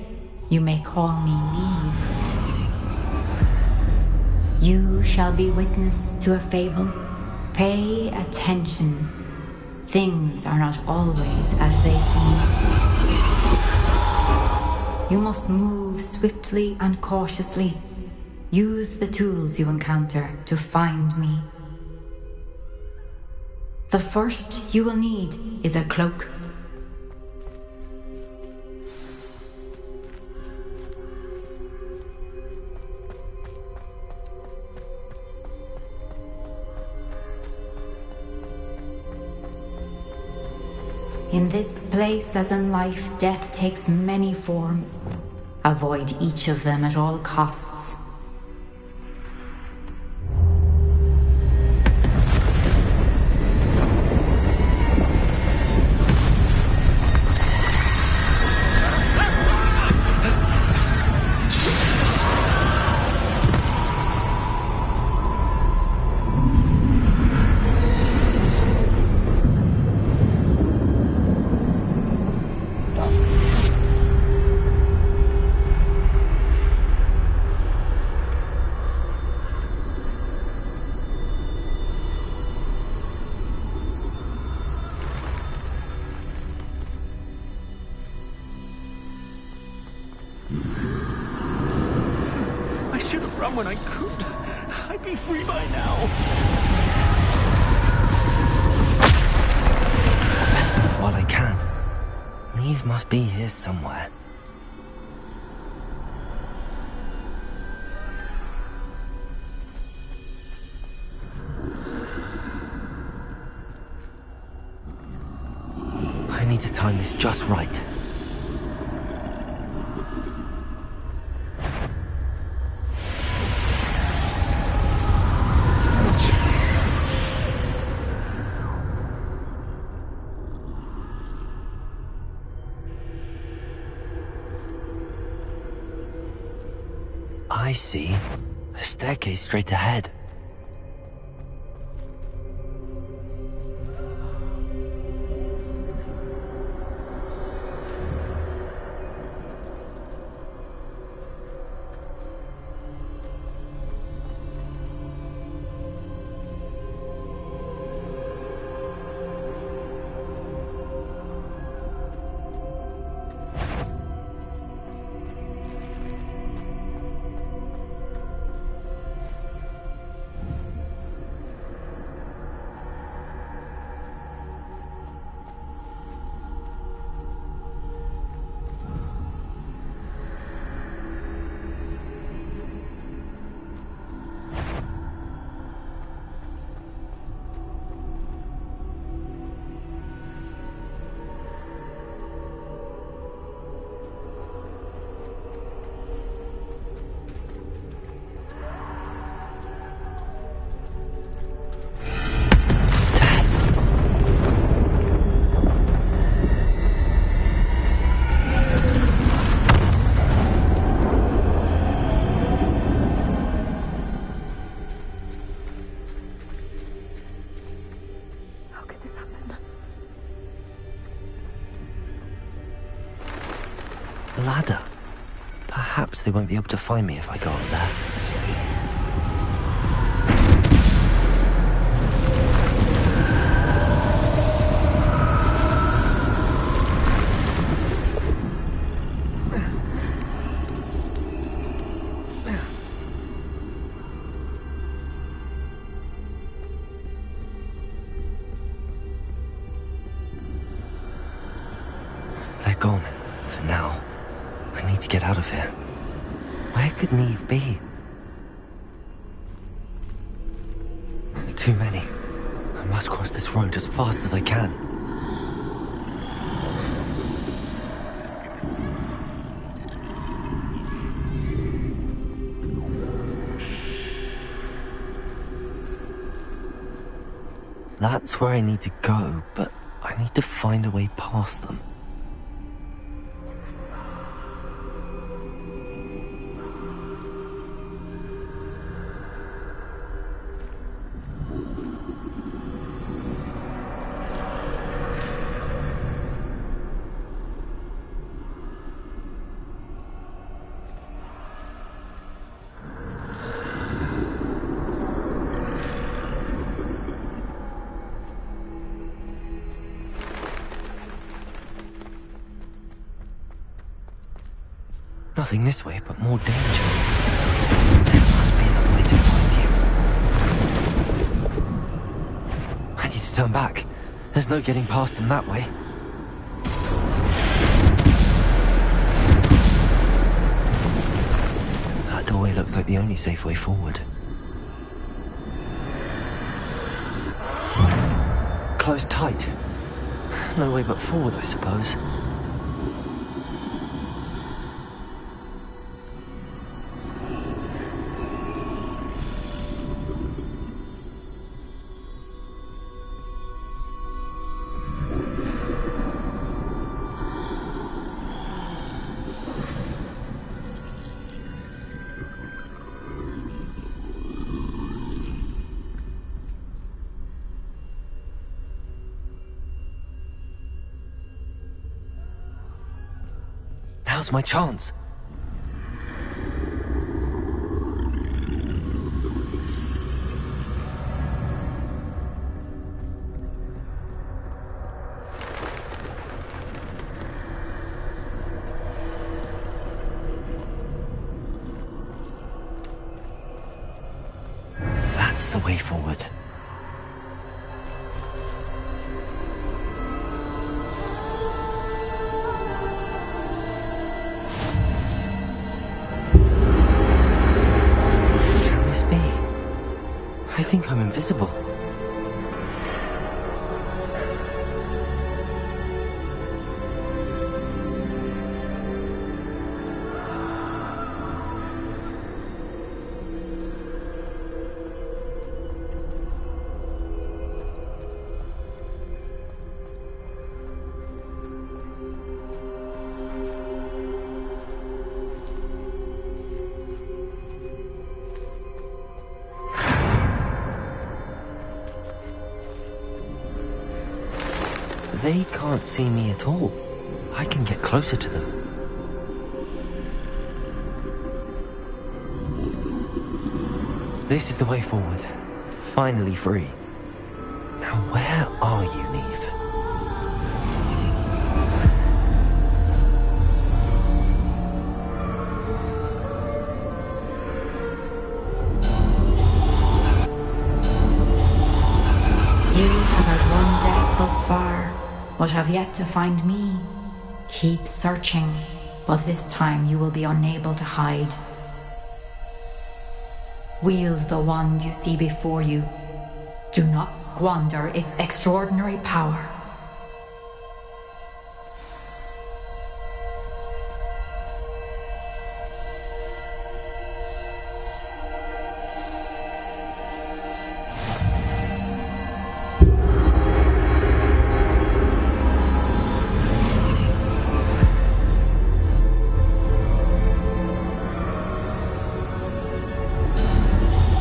Speaker 11: you may call me Neve. You shall be witness to a fable. Pay attention. Things are not always as they seem. You must move swiftly and cautiously. Use the tools you encounter to find me. The first you will need is a cloak. In this place, as in life, death takes many forms. Avoid each of them at all costs.
Speaker 1: run when I could. I'd be free by now.
Speaker 5: Best move while I can. Neve must be here somewhere. I need to time this just right. I see. A staircase straight ahead. Ladder. Perhaps they won't be able to find me if I go up there. They're gone, for now. I need to get out of here. Where could Neve be? Too many. I must cross this road as fast as I can. That's where I need to go, but I need to find a way past them. Nothing this way, but more danger. There must be another way to find you. I need to turn back. There's no getting past them that way. That doorway looks like the only safe way forward. Closed tight. No way but forward, I suppose. Now's my chance. That's the way forward. Can this be? I think I'm invisible. They can't see me at all. I can get closer to them. This is the way forward. Finally free. Now where are you, Neve?
Speaker 11: You have outrun death thus far, but have yet to find me. Keep searching, but this time you will be unable to hide. Wield the wand you see before you. Do not squander its extraordinary power.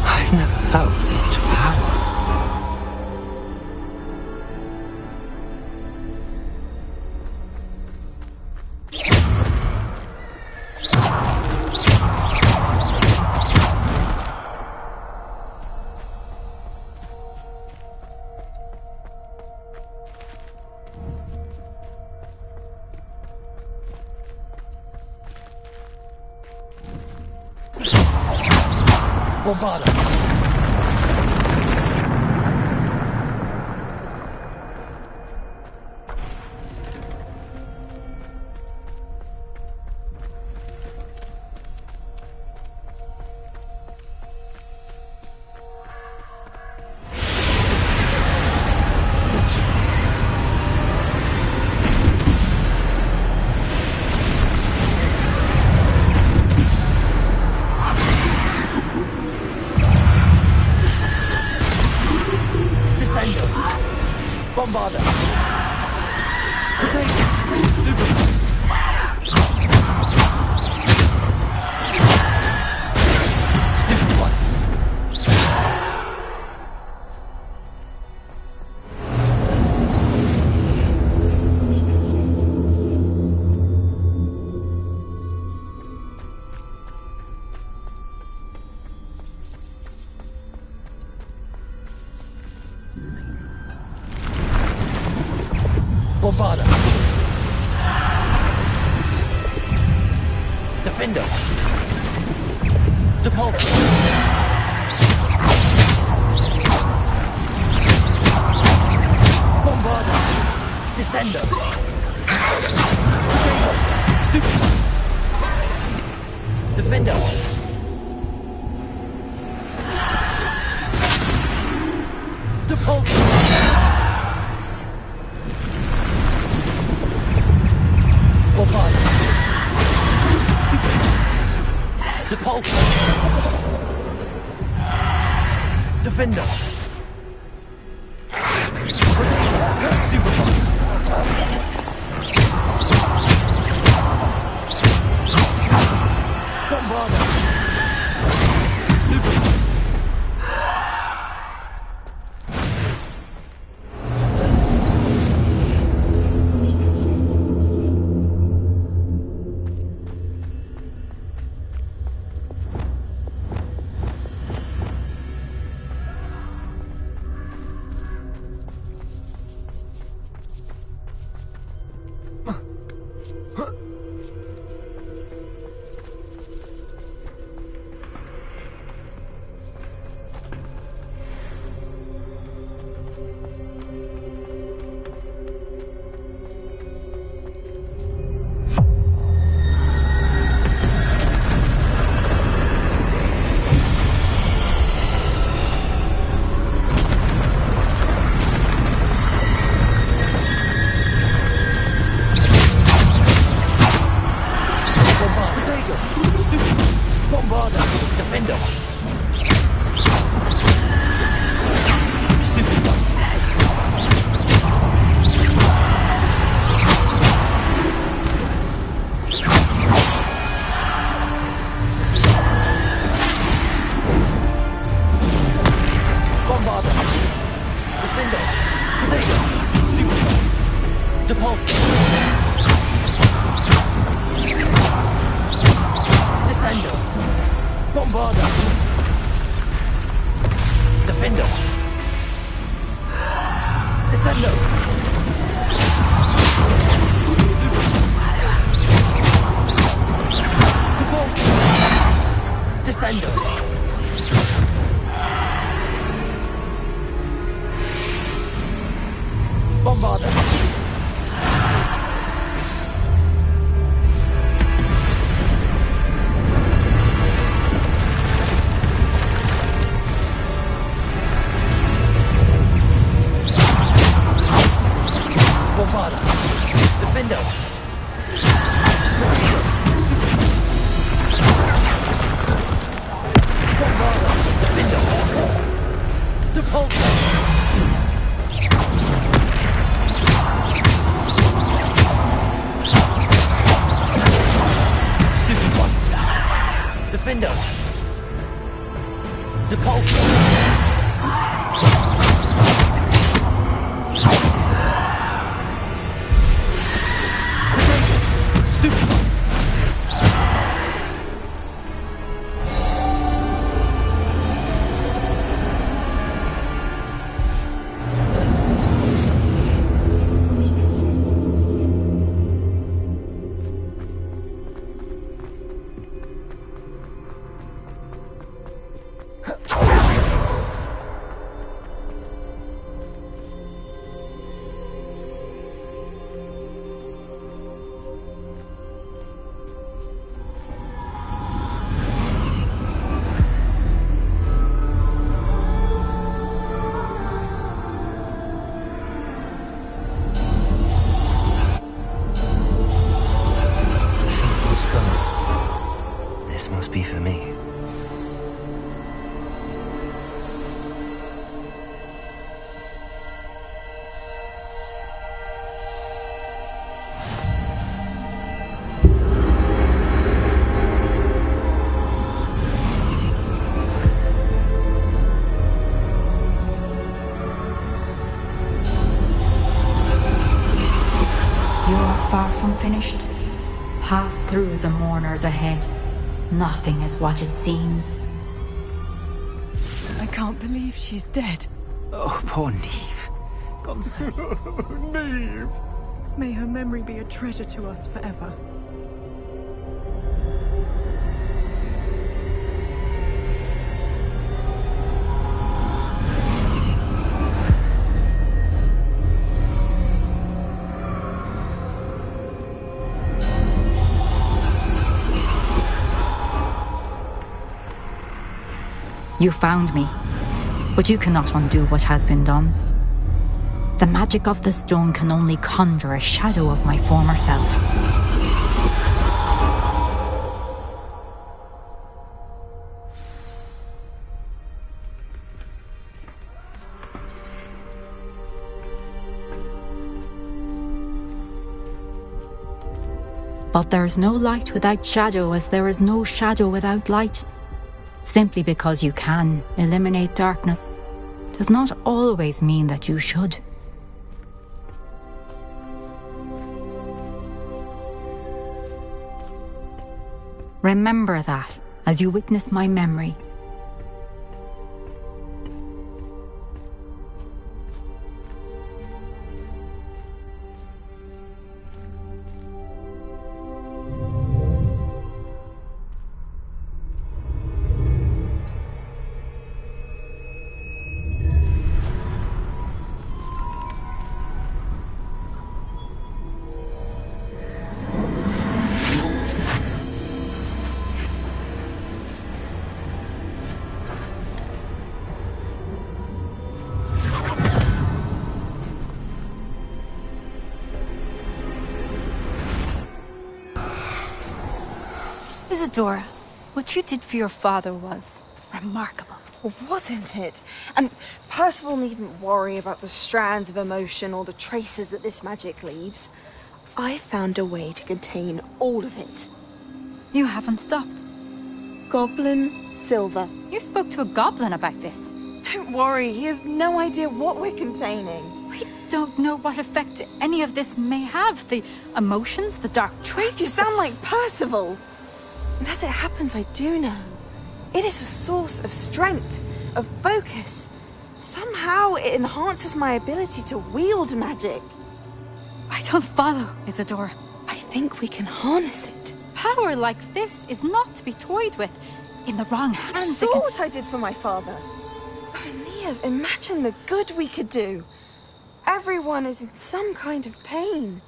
Speaker 5: I've never felt such power.
Speaker 10: Bombarda! Bombarda! Stupid one. Bombarda! Defender! Depulso! Bombarda! Descendo! Stupid! Defender! Depulso! Depulso! Defender! Stupefy! Bombarda! Stupefy!
Speaker 1: Bombarda! Defender! Bombarda! Defender! Potato! Stupid! Depulse! Descendo! Bombarda! Defendo! Descendo! Depulse! Descendo! Bombarda! Bombarda! Defendo! Bombarda! Defendo! Depulse! Stupid one! Defendo! Depulse! Stupid one!
Speaker 5: Simple stone. This must be for me.
Speaker 11: You're far from finished. Pass through the mourners ahead. Nothing is what it seems.
Speaker 19: I can't believe she's dead.
Speaker 1: Oh, poor Neve. Gone so...
Speaker 19: Neve! May her memory be a treasure to us forever.
Speaker 11: You found me, but you cannot undo what has been done. The magic of the stone can only conjure a shadow of my former self. But there's no light without shadow, as there is no shadow without light. Simply because you can eliminate darkness does not always mean that you should. Remember that as you witness my memory.
Speaker 6: Isadora,
Speaker 2: What you did for your father was remarkable.
Speaker 22: Wasn't it? And Percival needn't worry about the strands of emotion or the traces that this magic leaves. I found a way to contain all of it.
Speaker 2: You haven't stopped.
Speaker 22: Goblin silver.
Speaker 2: You spoke to a goblin about this.
Speaker 22: Don't worry, he has no idea what we're containing.
Speaker 2: We don't know what effect any of this may have. The emotions, the dark traits.
Speaker 22: You sound like Percival. And as it happens, I do know. It is a source of strength, of focus. Somehow it enhances my ability to wield magic.
Speaker 2: I don't follow, Isadora.
Speaker 22: I think we can harness it.
Speaker 2: Power like this is not to be toyed with. In the wrong hands,
Speaker 22: You saw what I did for my father. Oh, Neve, imagine the good we could do. Everyone is in some kind of pain.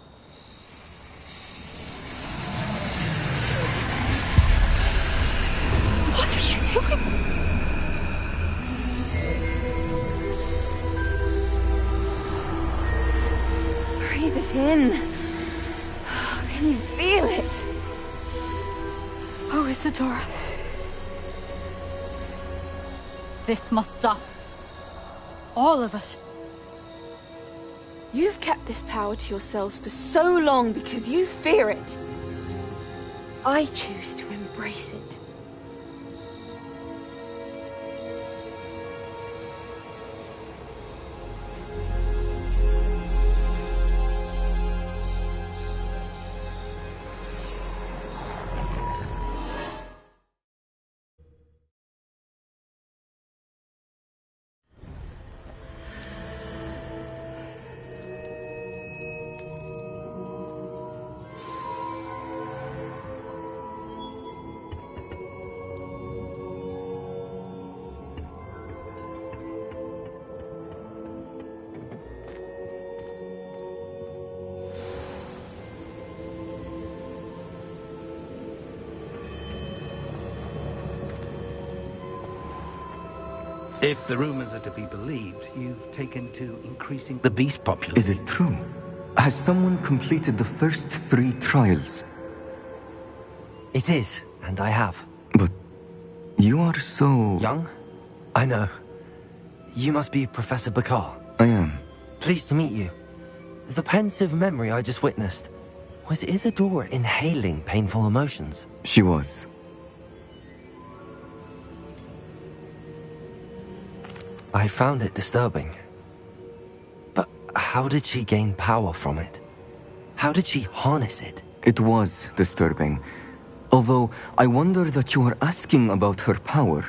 Speaker 2: What are you doing?
Speaker 22: Breathe it in. Can you feel it?
Speaker 2: Oh, Isadora. This must stop. All of it.
Speaker 22: You've kept this power to yourselves for so long because you fear it. I choose to embrace it.
Speaker 13: If the rumors are to be believed, you've taken to increasing the beast population.
Speaker 23: Is it true? Has someone completed the first 3 trials?
Speaker 5: It is, and I have.
Speaker 23: But you are so...
Speaker 5: Young? I know. You must be Professor Bakar.
Speaker 23: I am.
Speaker 5: Pleased to meet you. The pensive memory I just witnessed, was Isadora inhaling painful emotions?
Speaker 23: She was.
Speaker 5: I found it disturbing. But how did she gain power from it? How did she harness it?
Speaker 23: It was disturbing. Although, I wonder that you are asking about her power.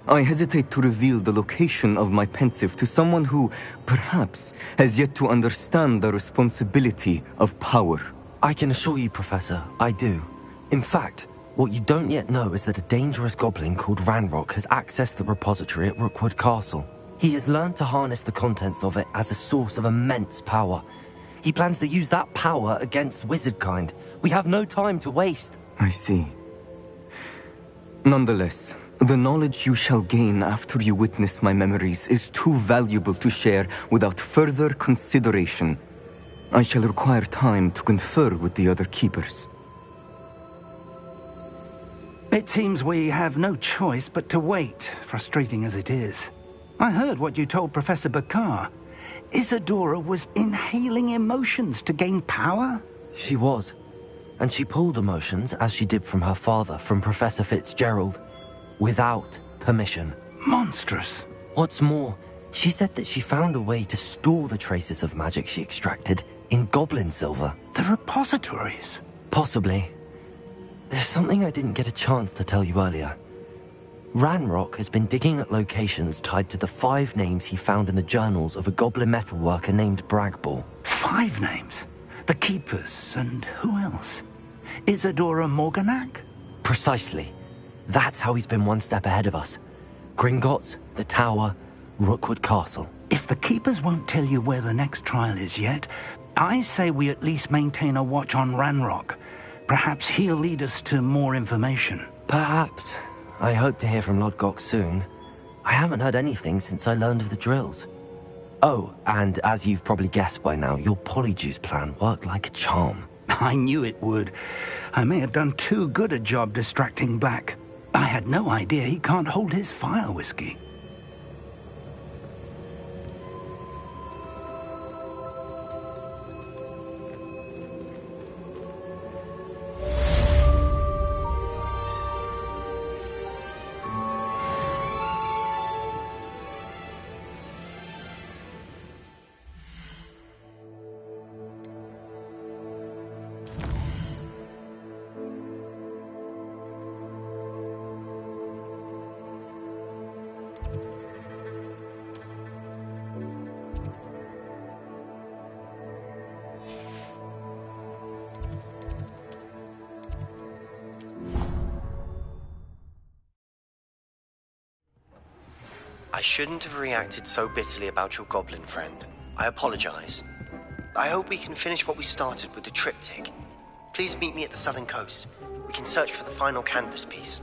Speaker 23: I hesitate to reveal the location of my pensive to someone who, perhaps, has yet to understand the responsibility of power.
Speaker 5: I can assure you, Professor, I do. In fact, what you don't yet know is that a dangerous goblin called Ranrock has accessed the repository at Rookwood Castle. He has learned to harness the contents of it as a source of immense power. He plans to use that power against wizardkind. We have no time to waste.
Speaker 23: I see. Nonetheless, the knowledge you shall gain after you witness my memories is too valuable to share without further consideration. I shall require time to confer with the other keepers.
Speaker 13: It seems we have no choice but to wait, frustrating as it is. I heard what you told Professor Bakar. Isadora was inhaling emotions to gain power?
Speaker 5: She was. And she pulled emotions, as she did from her father, from Professor Fitzgerald, without permission.
Speaker 13: Monstrous.
Speaker 5: What's more, she said that she found a way to store the traces of magic she extracted in goblin silver.
Speaker 13: The repositories?
Speaker 5: Possibly. There's something I didn't get a chance to tell you earlier. Ranrock has been digging at locations tied to the 5 names he found in the journals of a goblin metalworker named Bragball.
Speaker 13: 5 names? The Keepers, and who else? Isadora Morganac?
Speaker 5: Precisely. That's how he's been one step ahead of us. Gringotts, the Tower, Rookwood Castle.
Speaker 13: If the Keepers won't tell you where the next trial is yet, I say we at least maintain a watch on Ranrock. Perhaps he'll lead us to more information.
Speaker 5: Perhaps. I hope to hear from Lodgok soon. I haven't heard anything since I learned of the drills. Oh, and as you've probably guessed by now, your polyjuice plan worked like a charm.
Speaker 13: I knew it would. I may have done too good a job distracting Black. I had no idea he can't hold his fire whiskey.
Speaker 7: I shouldn't have reacted so bitterly about your goblin friend. I apologize. I hope we can finish what we started with the triptych. Please meet me at the southern coast. We can search for the final canvas piece.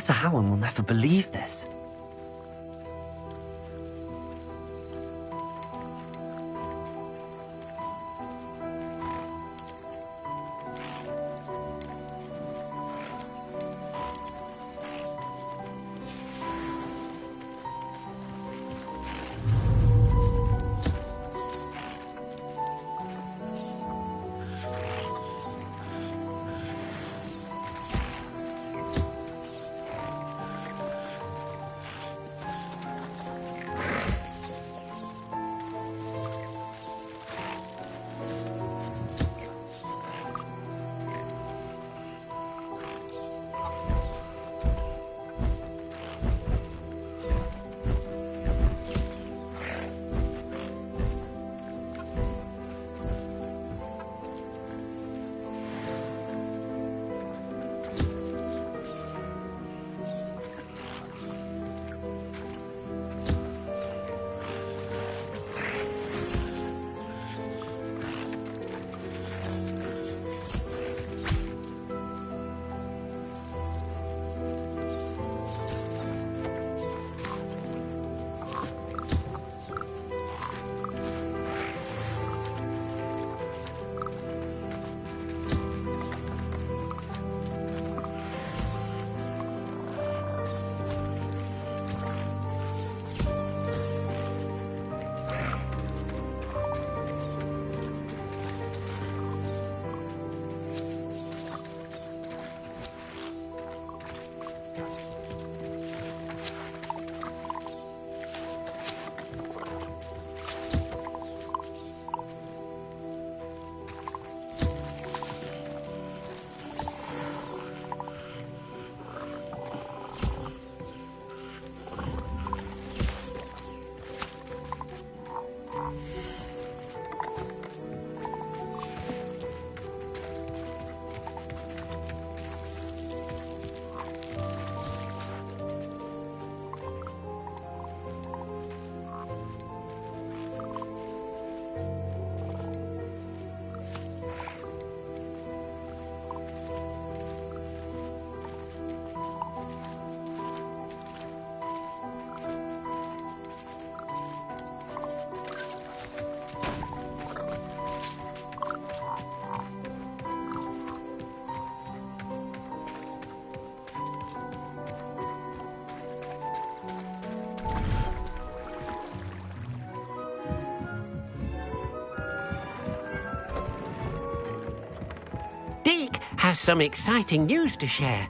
Speaker 5: Professor Howard will never believe this.
Speaker 4: has some exciting news to share.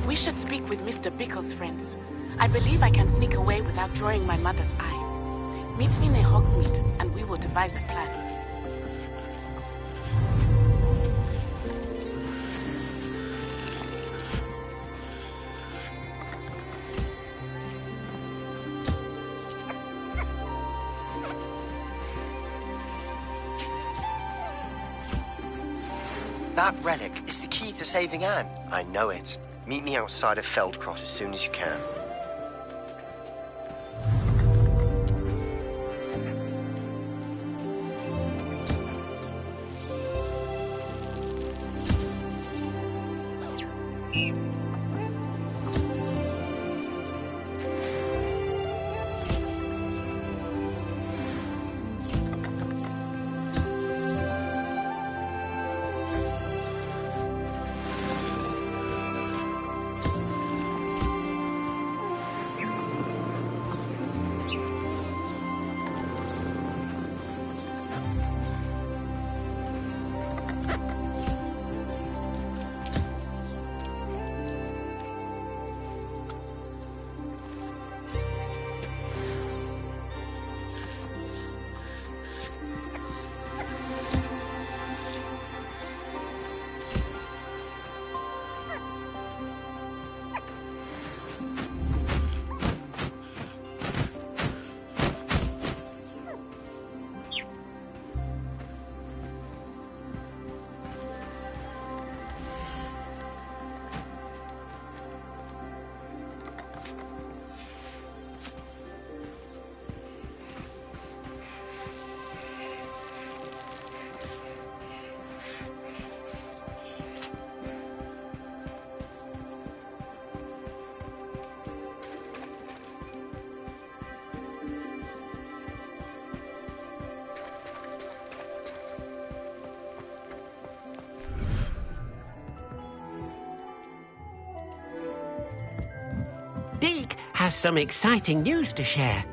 Speaker 20: We should speak with Mr. Bickle's friends. I believe I can sneak away without drawing my mother's eye. Meet me near Hogsmeade, and we will devise a plan.
Speaker 7: That relic is the key to saving Anne. I know it. Meet me outside of Feldcroft as soon as you can.
Speaker 4: Deke has some exciting news to share.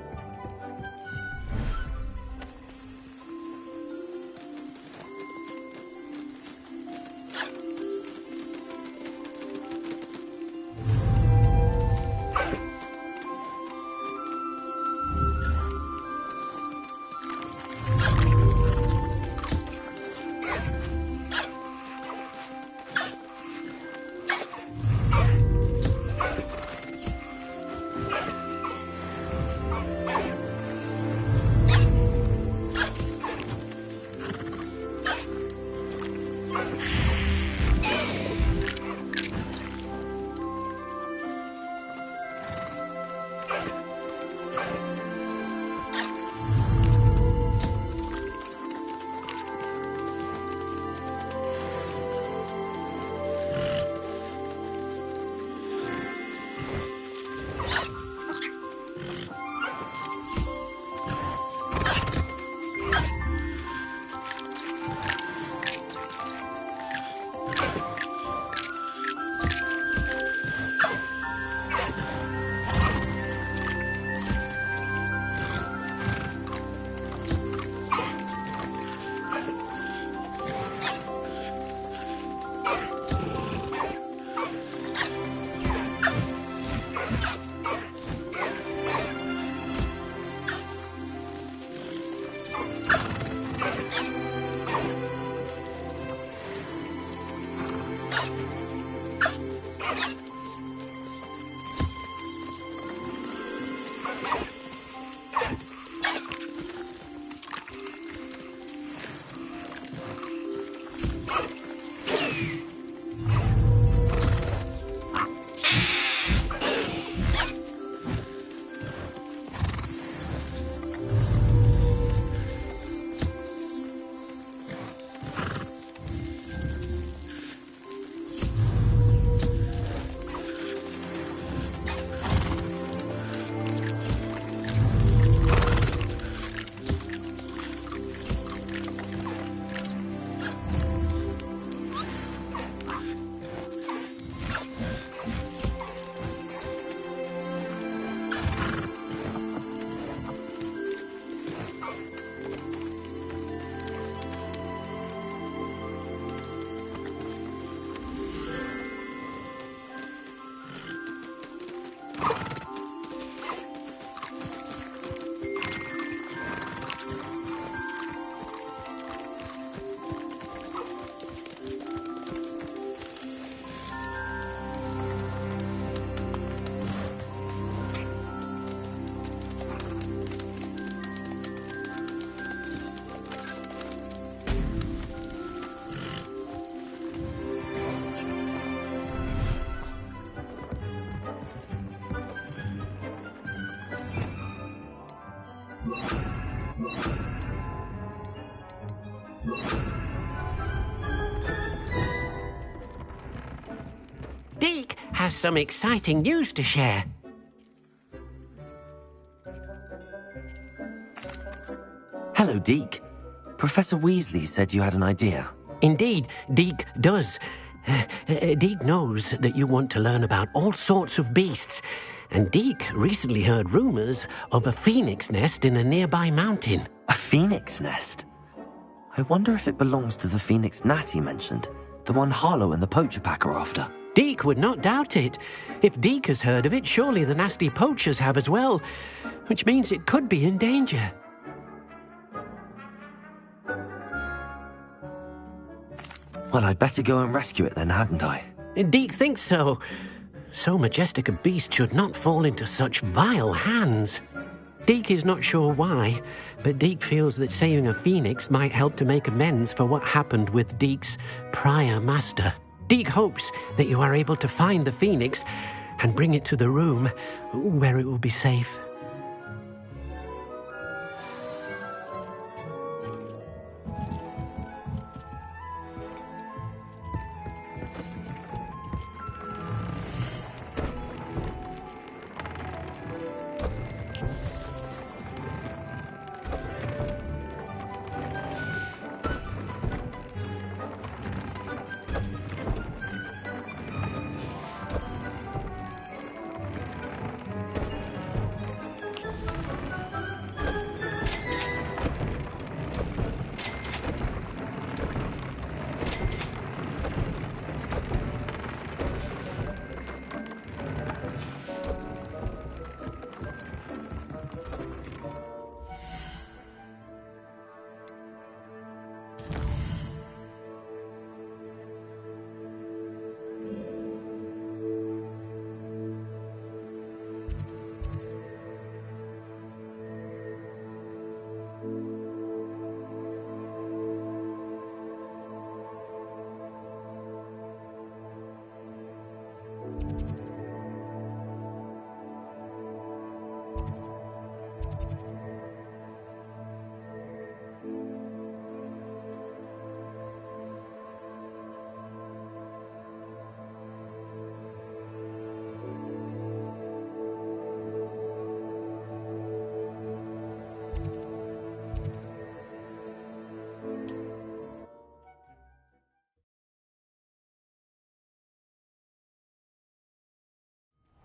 Speaker 4: Deke has some exciting news to share.
Speaker 5: Hello, Deke. Professor Weasley said you had an idea.
Speaker 4: Indeed, Deke does. Deke knows that you want to learn about all sorts of beasts, and Deke recently heard rumors of a phoenix nest in a nearby mountain.
Speaker 5: A phoenix nest? I wonder if it belongs to the phoenix gnat he mentioned, the one Harlow and the poacher pack are after.
Speaker 4: Deke would not doubt it. If Deke has heard of it, surely the nasty poachers have as well, which means it could be in danger.
Speaker 5: Well, I'd better go and rescue it then, hadn't I?
Speaker 4: Deke thinks so. So majestic a beast should not fall into such vile hands. Deke is not sure why, but Deke feels that saving a phoenix might help to make amends for what happened with Deke's prior master. Deke hopes that you are able to find the phoenix and bring it to the room where it will be safe.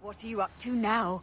Speaker 8: What are you up to now?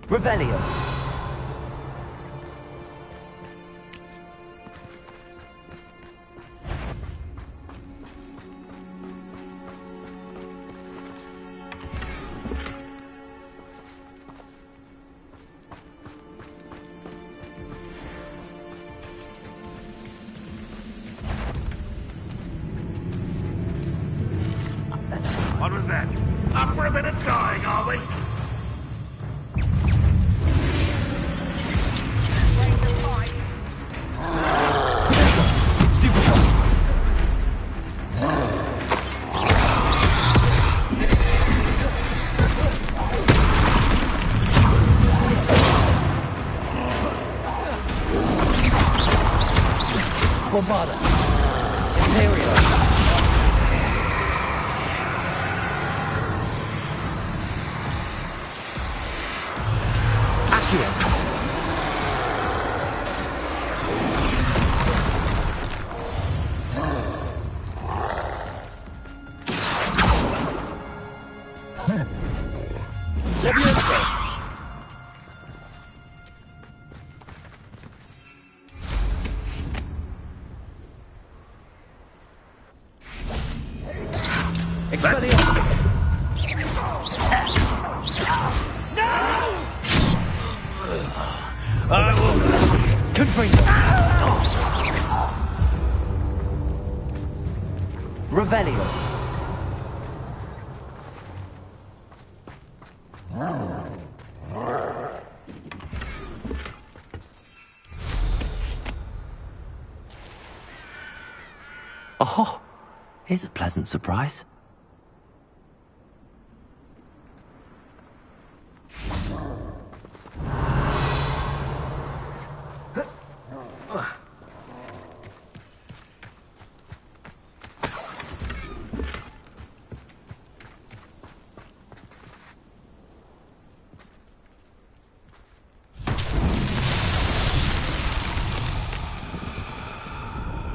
Speaker 5: Revelio.
Speaker 18: What was that? Up for a bit of dying, are we?
Speaker 7: Bombarda. Imperial. Accio. Revelio.
Speaker 5: Oh, here's a pleasant surprise.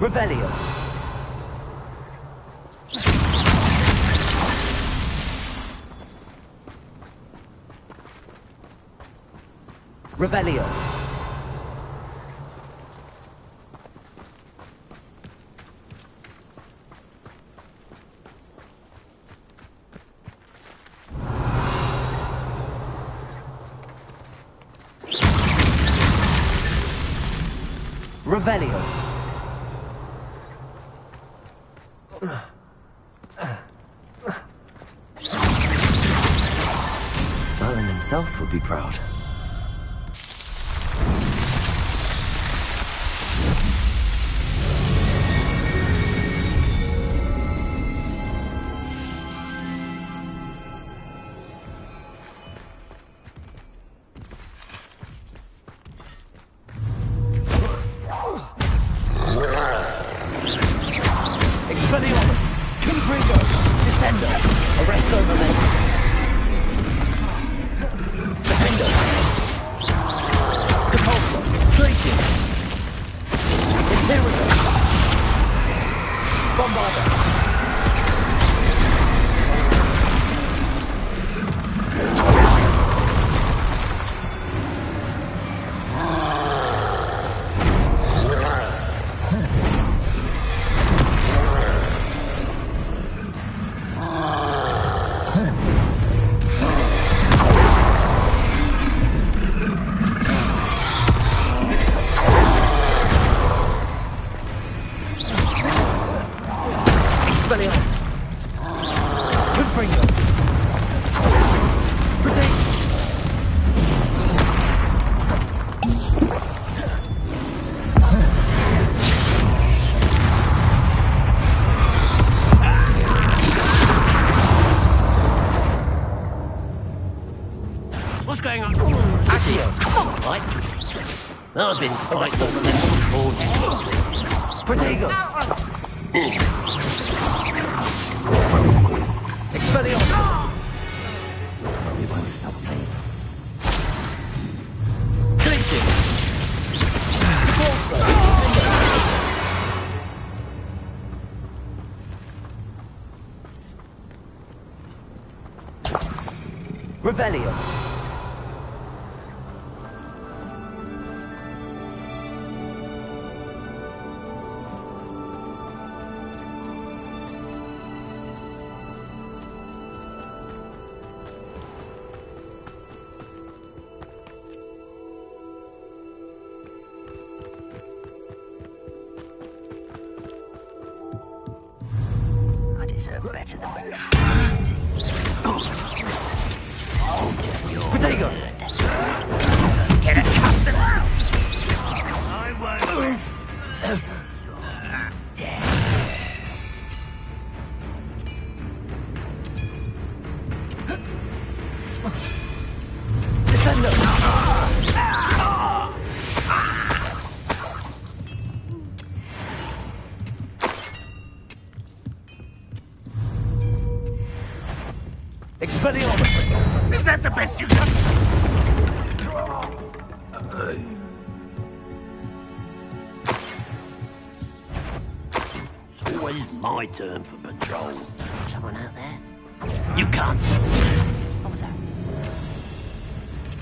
Speaker 7: Revelio. Revelio. Revelio.
Speaker 5: Merlin himself would be proud.
Speaker 7: Expelliarmus. Confringo. Descendo. Arresto Momentum. Defender. Depulso. Glacier. Imperial. Bombarda. Expelliarmus. Confringo. Protect.
Speaker 4: What's going on?
Speaker 7: Accio.
Speaker 4: Right. I've been fighting for them all day.
Speaker 7: Protego. Expelliarmus. Glacier. Depulso. Revelio.
Speaker 1: I deserve better than
Speaker 7: Protego.
Speaker 1: Get a tough I
Speaker 7: Descendo.
Speaker 4: is my turn for patrol. Someone out there? You can't. What was that?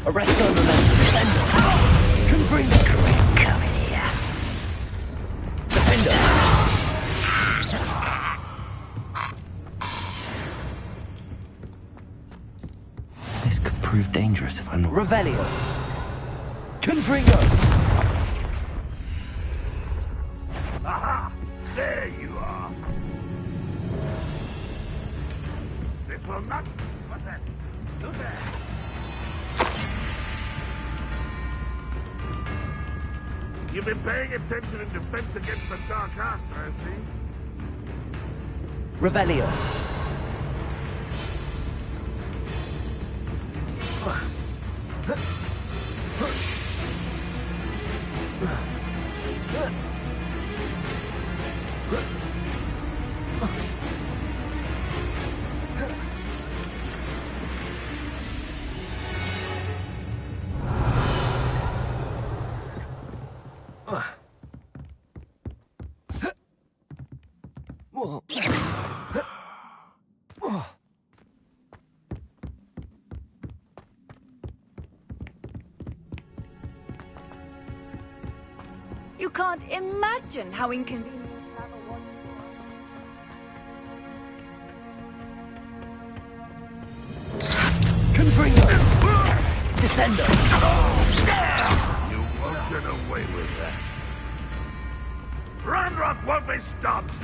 Speaker 7: Arrest on the left. Defender. Confringo.
Speaker 1: Come here.
Speaker 7: Defender. This could prove dangerous if I'm not... Revelio. Confringo.
Speaker 18: Aha! There you are. This will not... What's that? Who's there? You've been paying attention in defense against the Dark Arts, I see.
Speaker 7: Revelio.
Speaker 8: You can't imagine how inconvenient travel was.
Speaker 7: Confringo. Descender.
Speaker 18: You won't get away with that. Ranrock won't be stopped!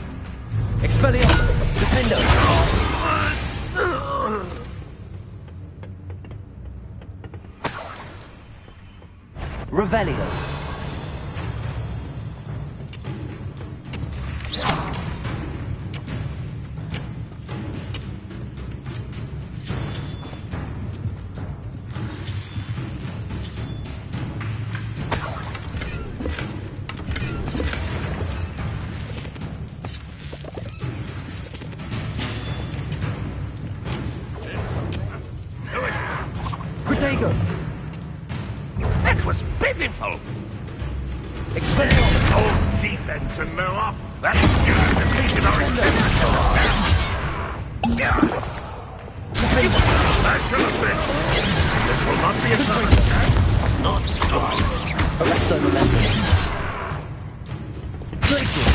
Speaker 7: Expelliarmus. Defender. Revelio.
Speaker 18: That was pitiful! Expelliarmus! Old defense and no off. That's due to defeated our That should have been. This will not be a time. Not stop.
Speaker 7: Arrest on the left. Glacier.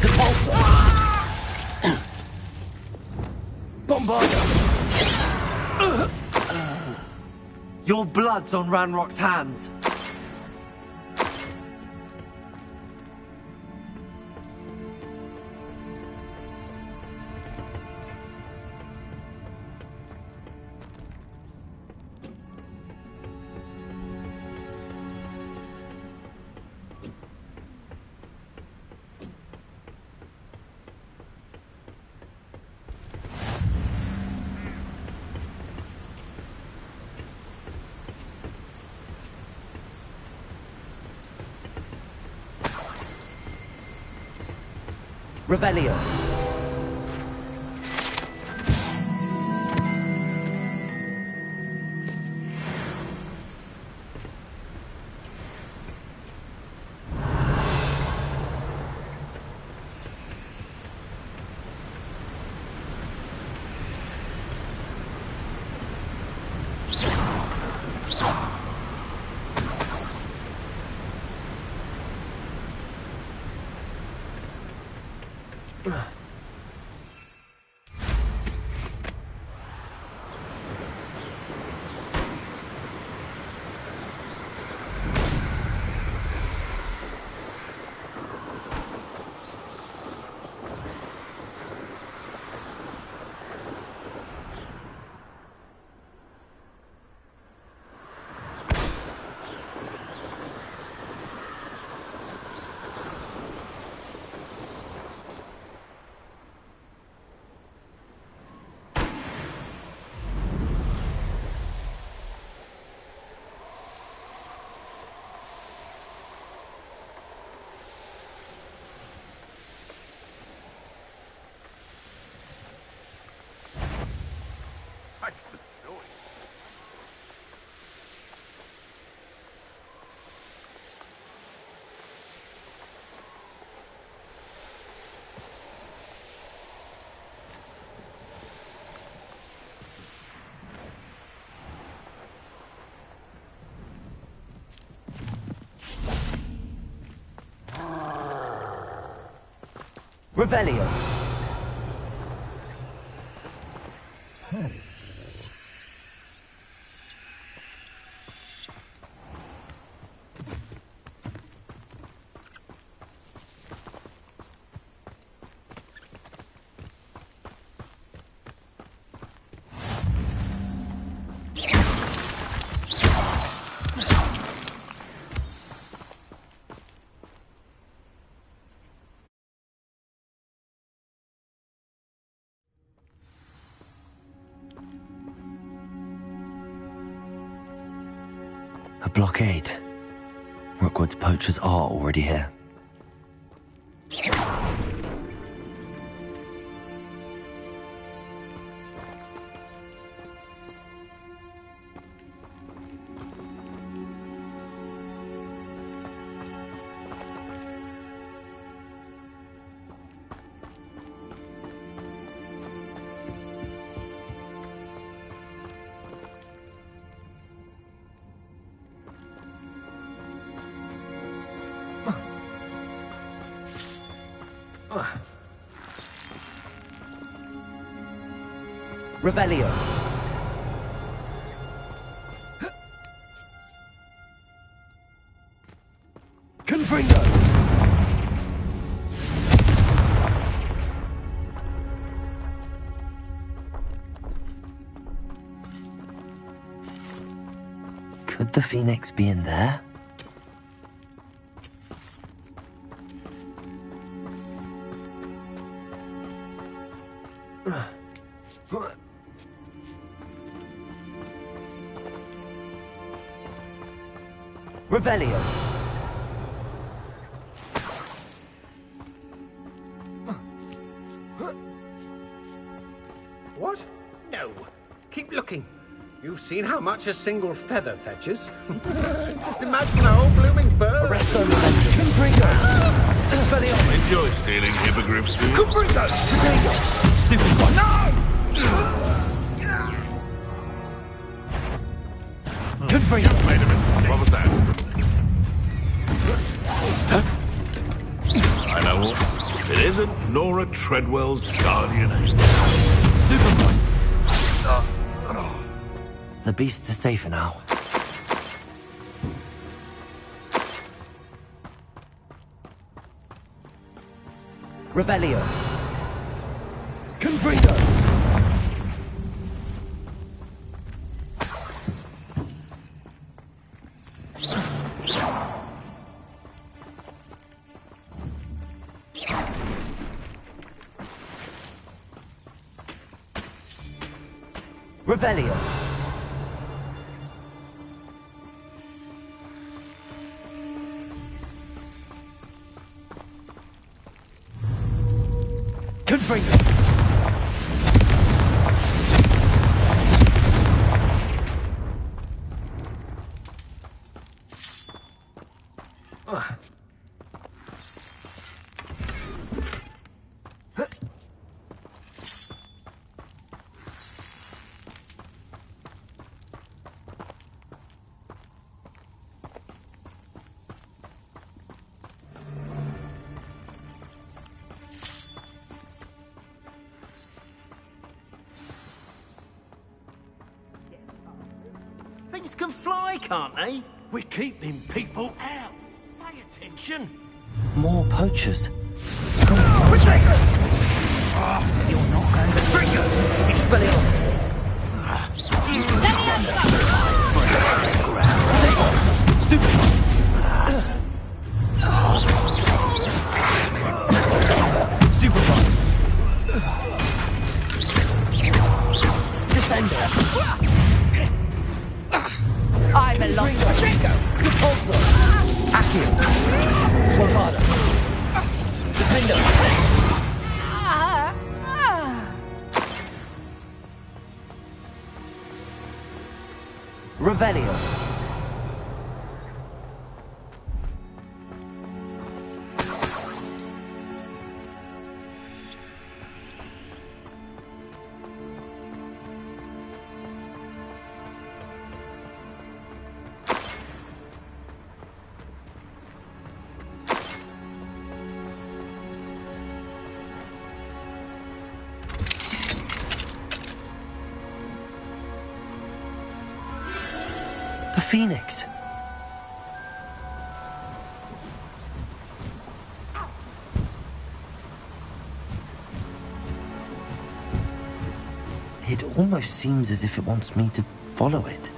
Speaker 7: Depulsor. Bombarder. Your blood's on Ranrock's hands. Revelio.
Speaker 23: Revelio.
Speaker 5: A blockade. Rookwood's poachers are already here.
Speaker 23: Revelio.
Speaker 4: Confringo.
Speaker 5: Could the Phoenix be in there?
Speaker 23: Revelio.
Speaker 4: What? No. Keep looking. You've seen how much a single feather fetches. Just imagine the whole blooming bird.
Speaker 23: Arresto momentum. Confringo.
Speaker 18: Enjoy stealing hippogriffs, do you?
Speaker 4: Confringo.
Speaker 23: Confringo. Stupid one. Confringo.
Speaker 18: You've made a mistake. What was that? I know what. It isn't Nora Treadwell's guardian angel.
Speaker 23: Stupid one.
Speaker 5: The beasts are safer now.
Speaker 23: Revelio. Confringo. Revelio. Confringo.
Speaker 4: Things can fly, can't they? We're keeping people out. Pay attention.
Speaker 5: More poachers.
Speaker 4: Protego!
Speaker 1: You're not going to
Speaker 23: Confringo. Expelliarmus. Stupid one. Stupid one. Descender. I'm a long Repulsor. Accio. Bravado. Defender.
Speaker 7: phoenix. It almost seems as if it wants me to follow it.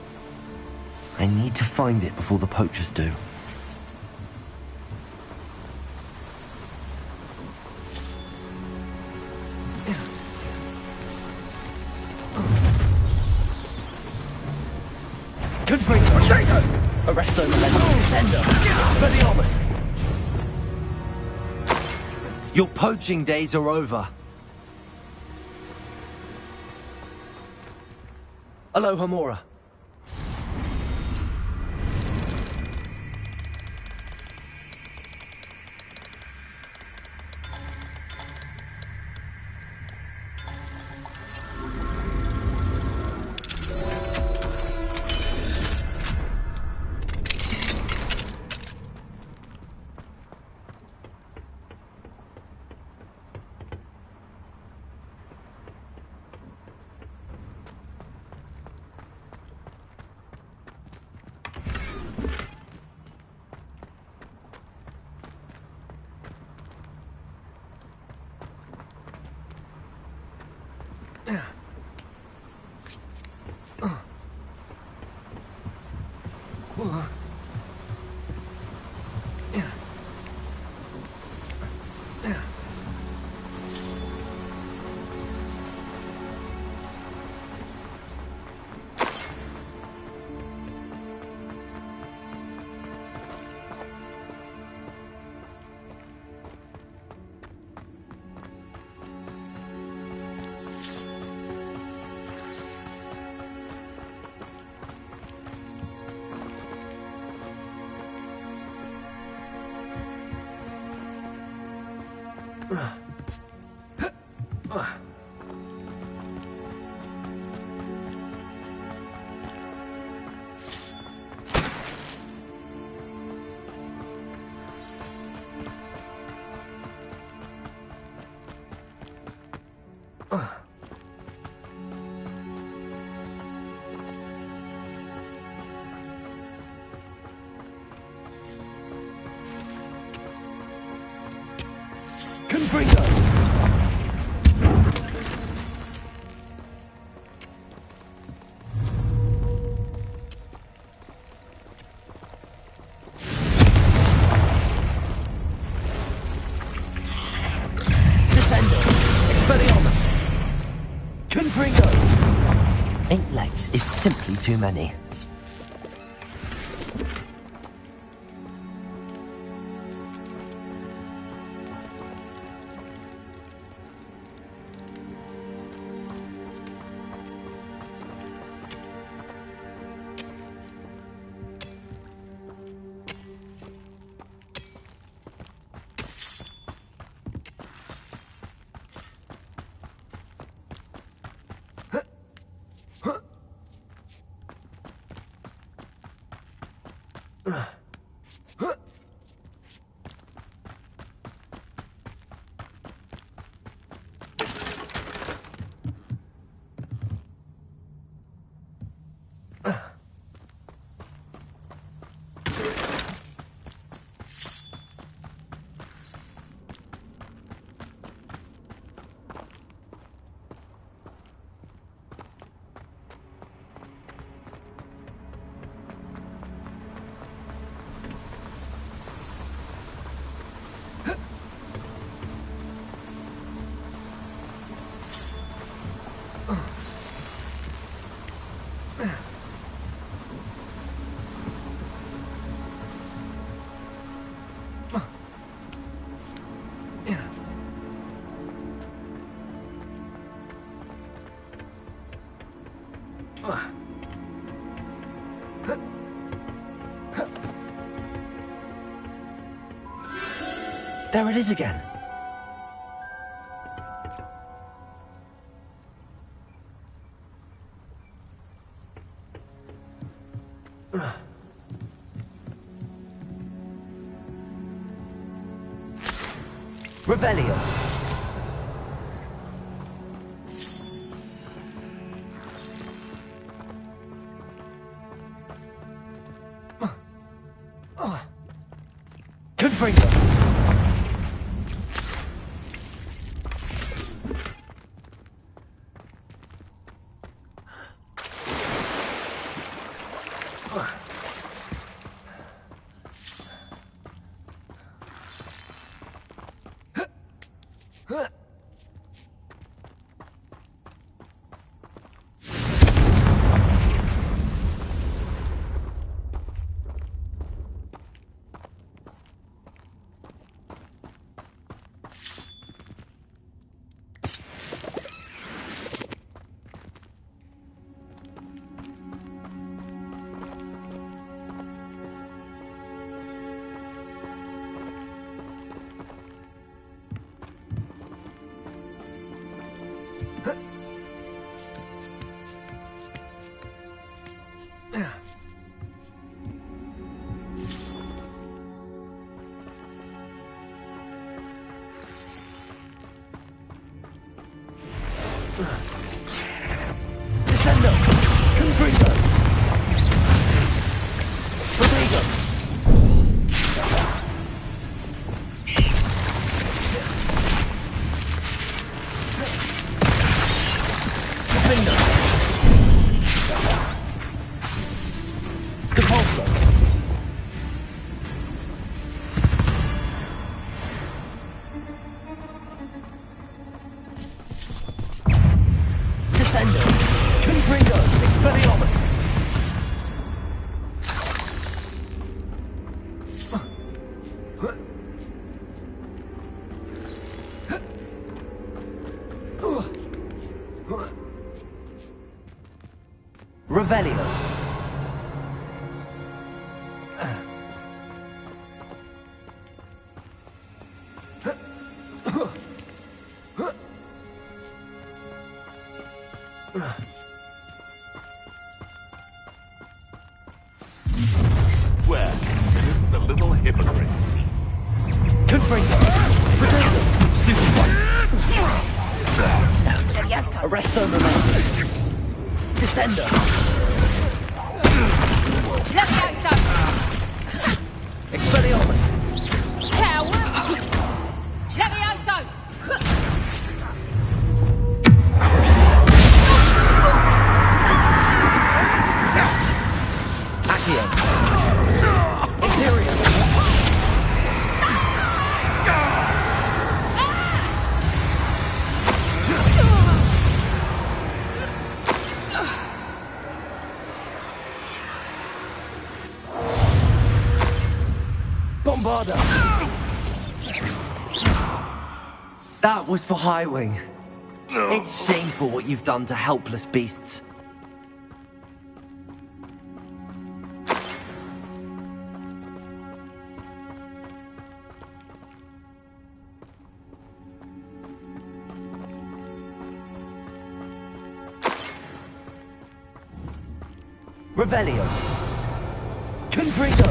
Speaker 7: I need to find it before the poachers do. Confringo! Potato! Arresto Melendez! Sender! Expelliarmus! Your poaching days are over. Aloha Mora. Confringo! Descendo! Expelliarmus! Confringo! 8 legs is simply too many. There it is again. Revelio. Confringo! Descendo! Confringo! Rodrigo! Confringo! Depulso! Descendo! Confringo! Expelliarmus! Revelio!
Speaker 18: Where isn't the little hypocrite?
Speaker 7: Confringo! Rodrigo! Arresto Momento! Descendo! Expelliarmus! Accio! Imperium! Bombarda! That was for Highwing. It's shameful what you've done to helpless beasts. Revelio! Confringo!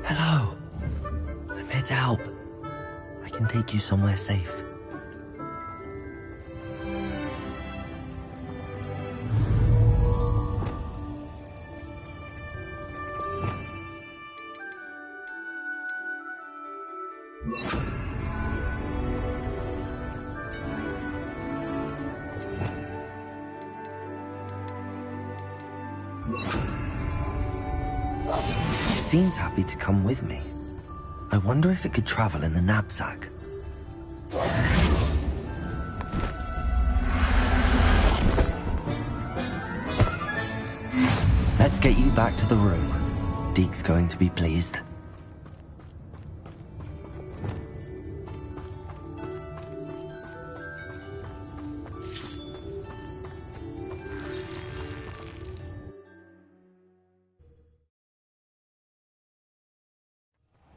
Speaker 7: Hello. I'm here to help. I can take you somewhere safe. It seems happy to come with me. I wonder if it could travel in the knapsack. Let's get you back to the room. Deke's going to be pleased.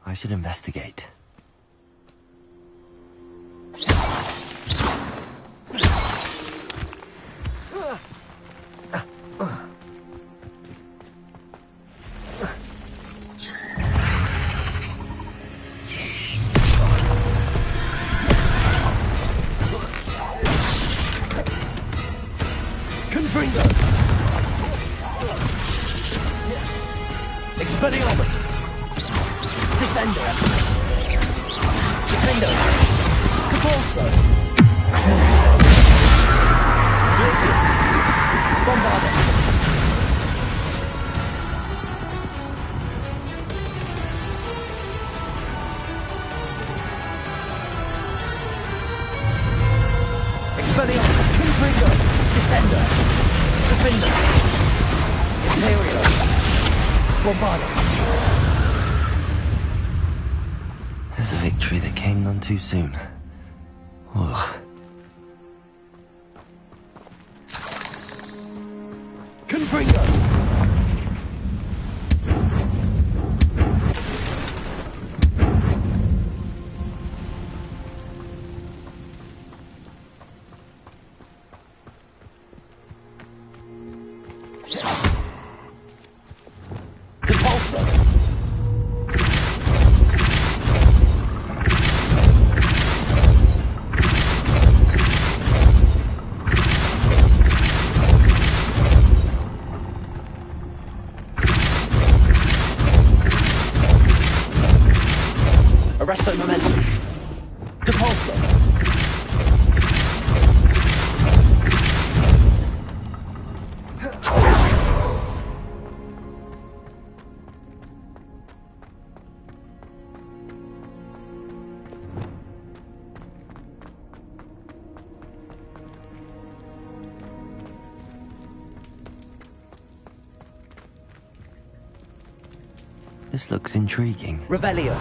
Speaker 5: I should investigate.
Speaker 7: Confringo! Expelliarmus! Descendo! Defendo! Capulso! Crucio! Glacius! Bombarda! Expelliarmus! Confringo! Descendo! Defendo! Imperio! Bombarda!
Speaker 5: There's a victory that came none too soon. Ugh.
Speaker 7: Confringo! Arresto momentum. Depulso.
Speaker 5: This looks intriguing.
Speaker 7: Revelio.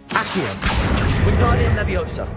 Speaker 7: Accio. Wingardium Leviosa.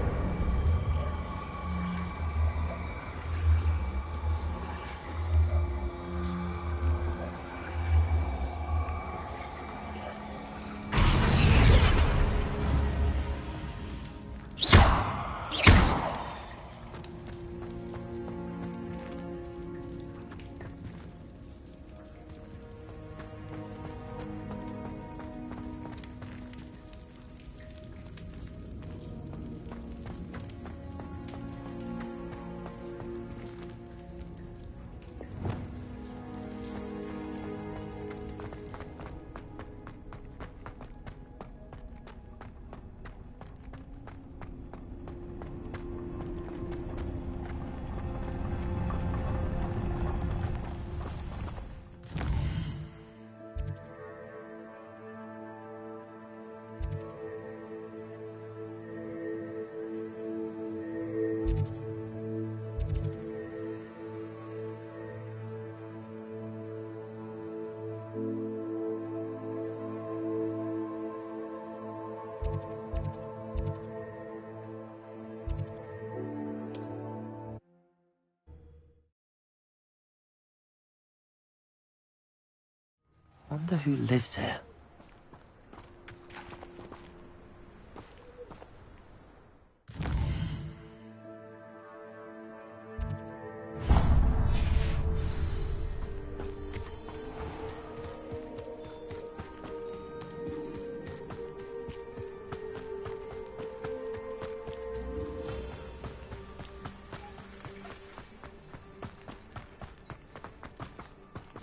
Speaker 5: Wonder who lives here.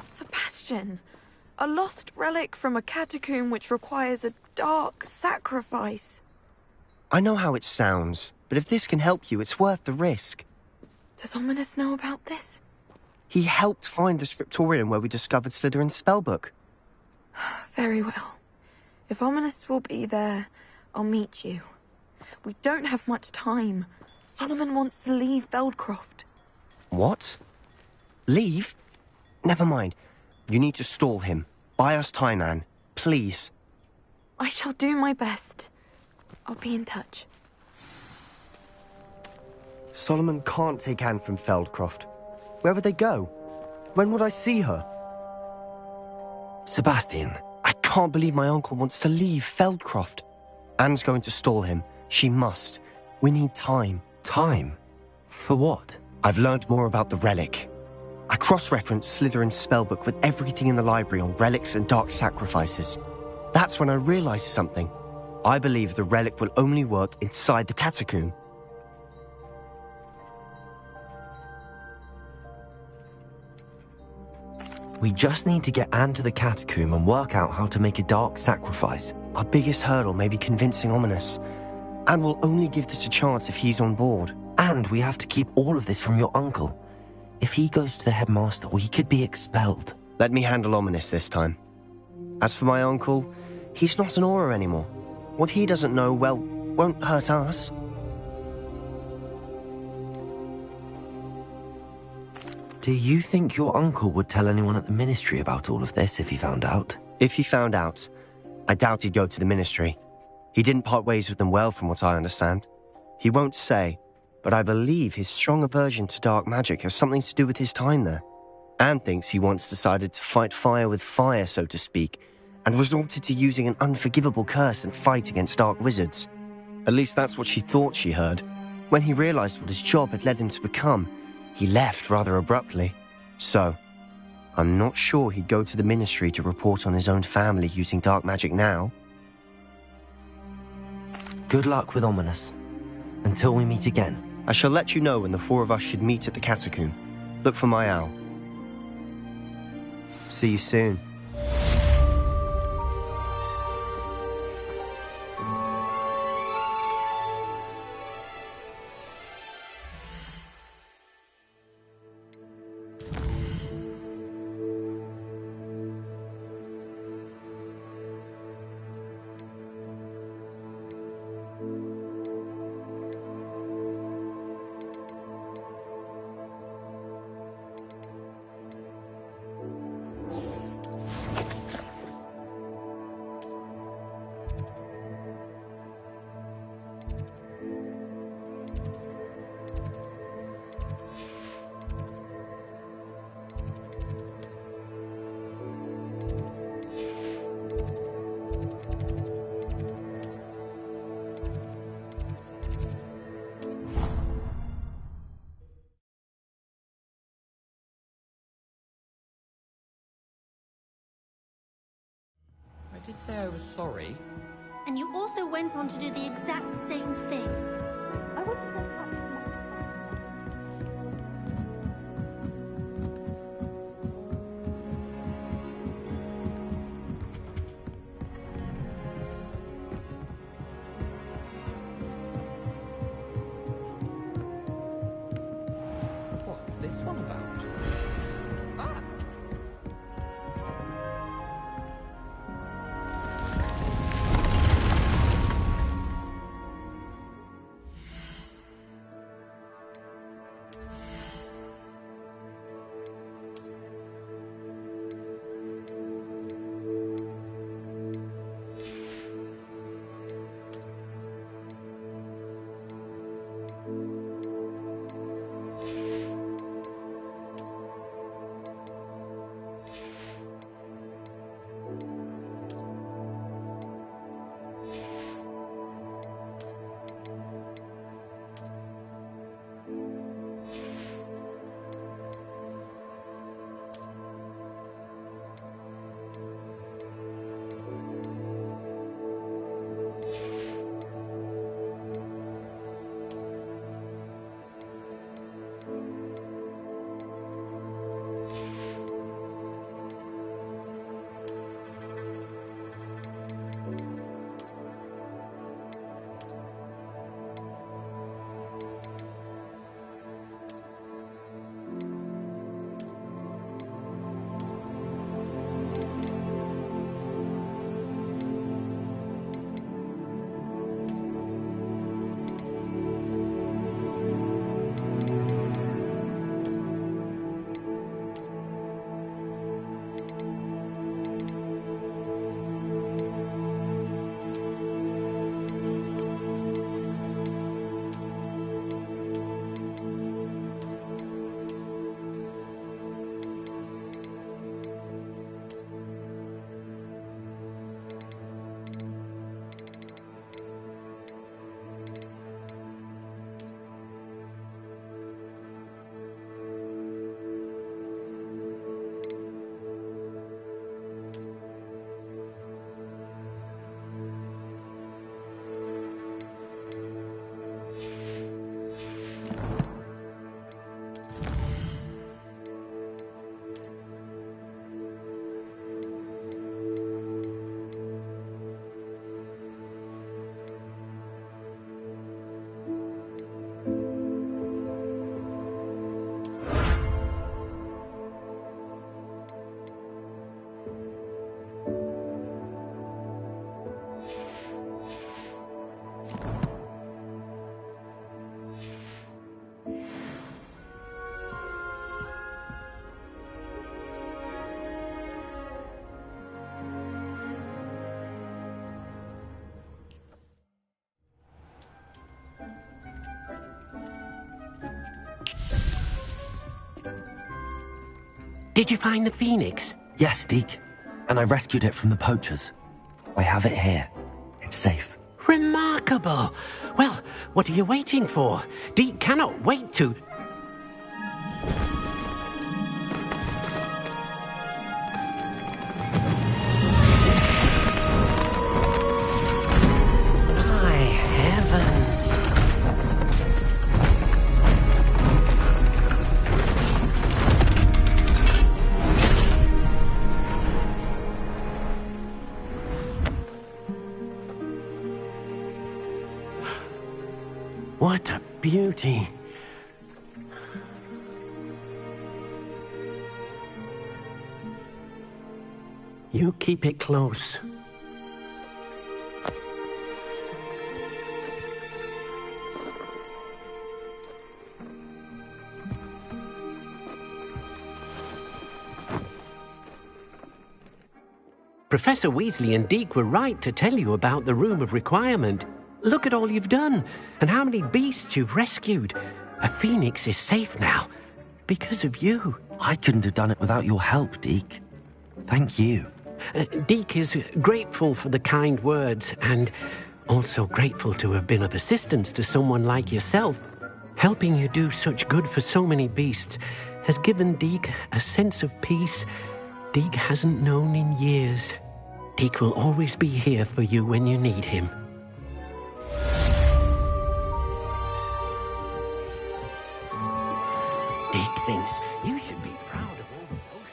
Speaker 22: Sebastian, a lost relic from a catacomb which requires a dark sacrifice.
Speaker 7: I know how it sounds, but if this can help you, it's worth the risk.
Speaker 22: Does Ominous know about this?
Speaker 7: He helped find the scriptorium where we discovered Slytherin's spellbook.
Speaker 22: Very well. If Ominous will be there, I'll meet you. We don't have much time. Solomon wants to leave Beldcroft.
Speaker 7: What? Leave? Never mind. You need to stall him. Buy us time, Anne. Please.
Speaker 22: I shall do my best. I'll be in touch.
Speaker 7: Solomon can't take Anne from Feldcroft. Where would they go? When would I see her?
Speaker 5: Sebastian.
Speaker 7: I can't believe my uncle wants to leave Feldcroft. Anne's going to stall him. She must. We need time.
Speaker 5: Time? For what?
Speaker 7: I've learned more about the relic. I cross-referenced Slytherin's spellbook with everything in the library on relics and dark sacrifices. That's when I realized something. I believe the relic will only work inside the catacomb.
Speaker 5: We just need to get Anne to the catacomb and work out how to make a dark sacrifice.
Speaker 7: Our biggest hurdle may be convincing Ominous. Anne will only give this a chance if he's on board.
Speaker 5: And we have to keep all of this from your uncle. If he goes to the headmaster, we could be expelled.
Speaker 7: Let me handle Ominous this time. As for my uncle, he's not an Auror anymore. What he doesn't know, well, won't hurt us.
Speaker 5: Do you think your uncle would tell anyone at the ministry about all of this if he found out?
Speaker 7: If he found out, I doubt he'd go to the ministry. He didn't part ways with them well, from what I understand. He won't say, but I believe his strong aversion to dark magic has something to do with his time there. Anne thinks he once decided to fight fire with fire, so to speak, and resorted to using an unforgivable curse and fight against dark wizards. At least that's what she thought she heard. When he realized what his job had led him to become, he left rather abruptly. So, I'm not sure he'd go to the ministry to report on his own family using dark magic now.
Speaker 5: Good luck with Ominous. Until we meet again.
Speaker 7: I shall let you know when the four of us should meet at the catacomb. Look for my owl. See you soon.
Speaker 3: I did say I was sorry.
Speaker 12: And you also went on to do the exact same thing. I wouldn't have
Speaker 3: What's this one about? Ah!
Speaker 4: Did you find the phoenix?
Speaker 5: Yes, Deke. And I rescued it from the poachers. I have it here. It's safe.
Speaker 4: Remarkable! Well, what are you waiting for? Deke cannot wait to... My heavens! What a beauty. You keep it close. Professor Weasley and Deke were right to tell you about the Room of Requirement. Look at all you've done, and how many beasts you've rescued. A phoenix is safe now, because of you.
Speaker 5: I couldn't have done it without your help, Deke. Thank you.
Speaker 4: Deke is grateful for the kind words, and also grateful to have been of assistance to someone like yourself. Helping you do such good for so many beasts has given Deke a sense of peace Deke hasn't known in years. Deke will always be here for you when you need him. Deke thinks you should be proud of all the potions.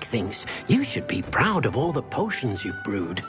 Speaker 4: thinks you should be proud of all the potions you've brewed.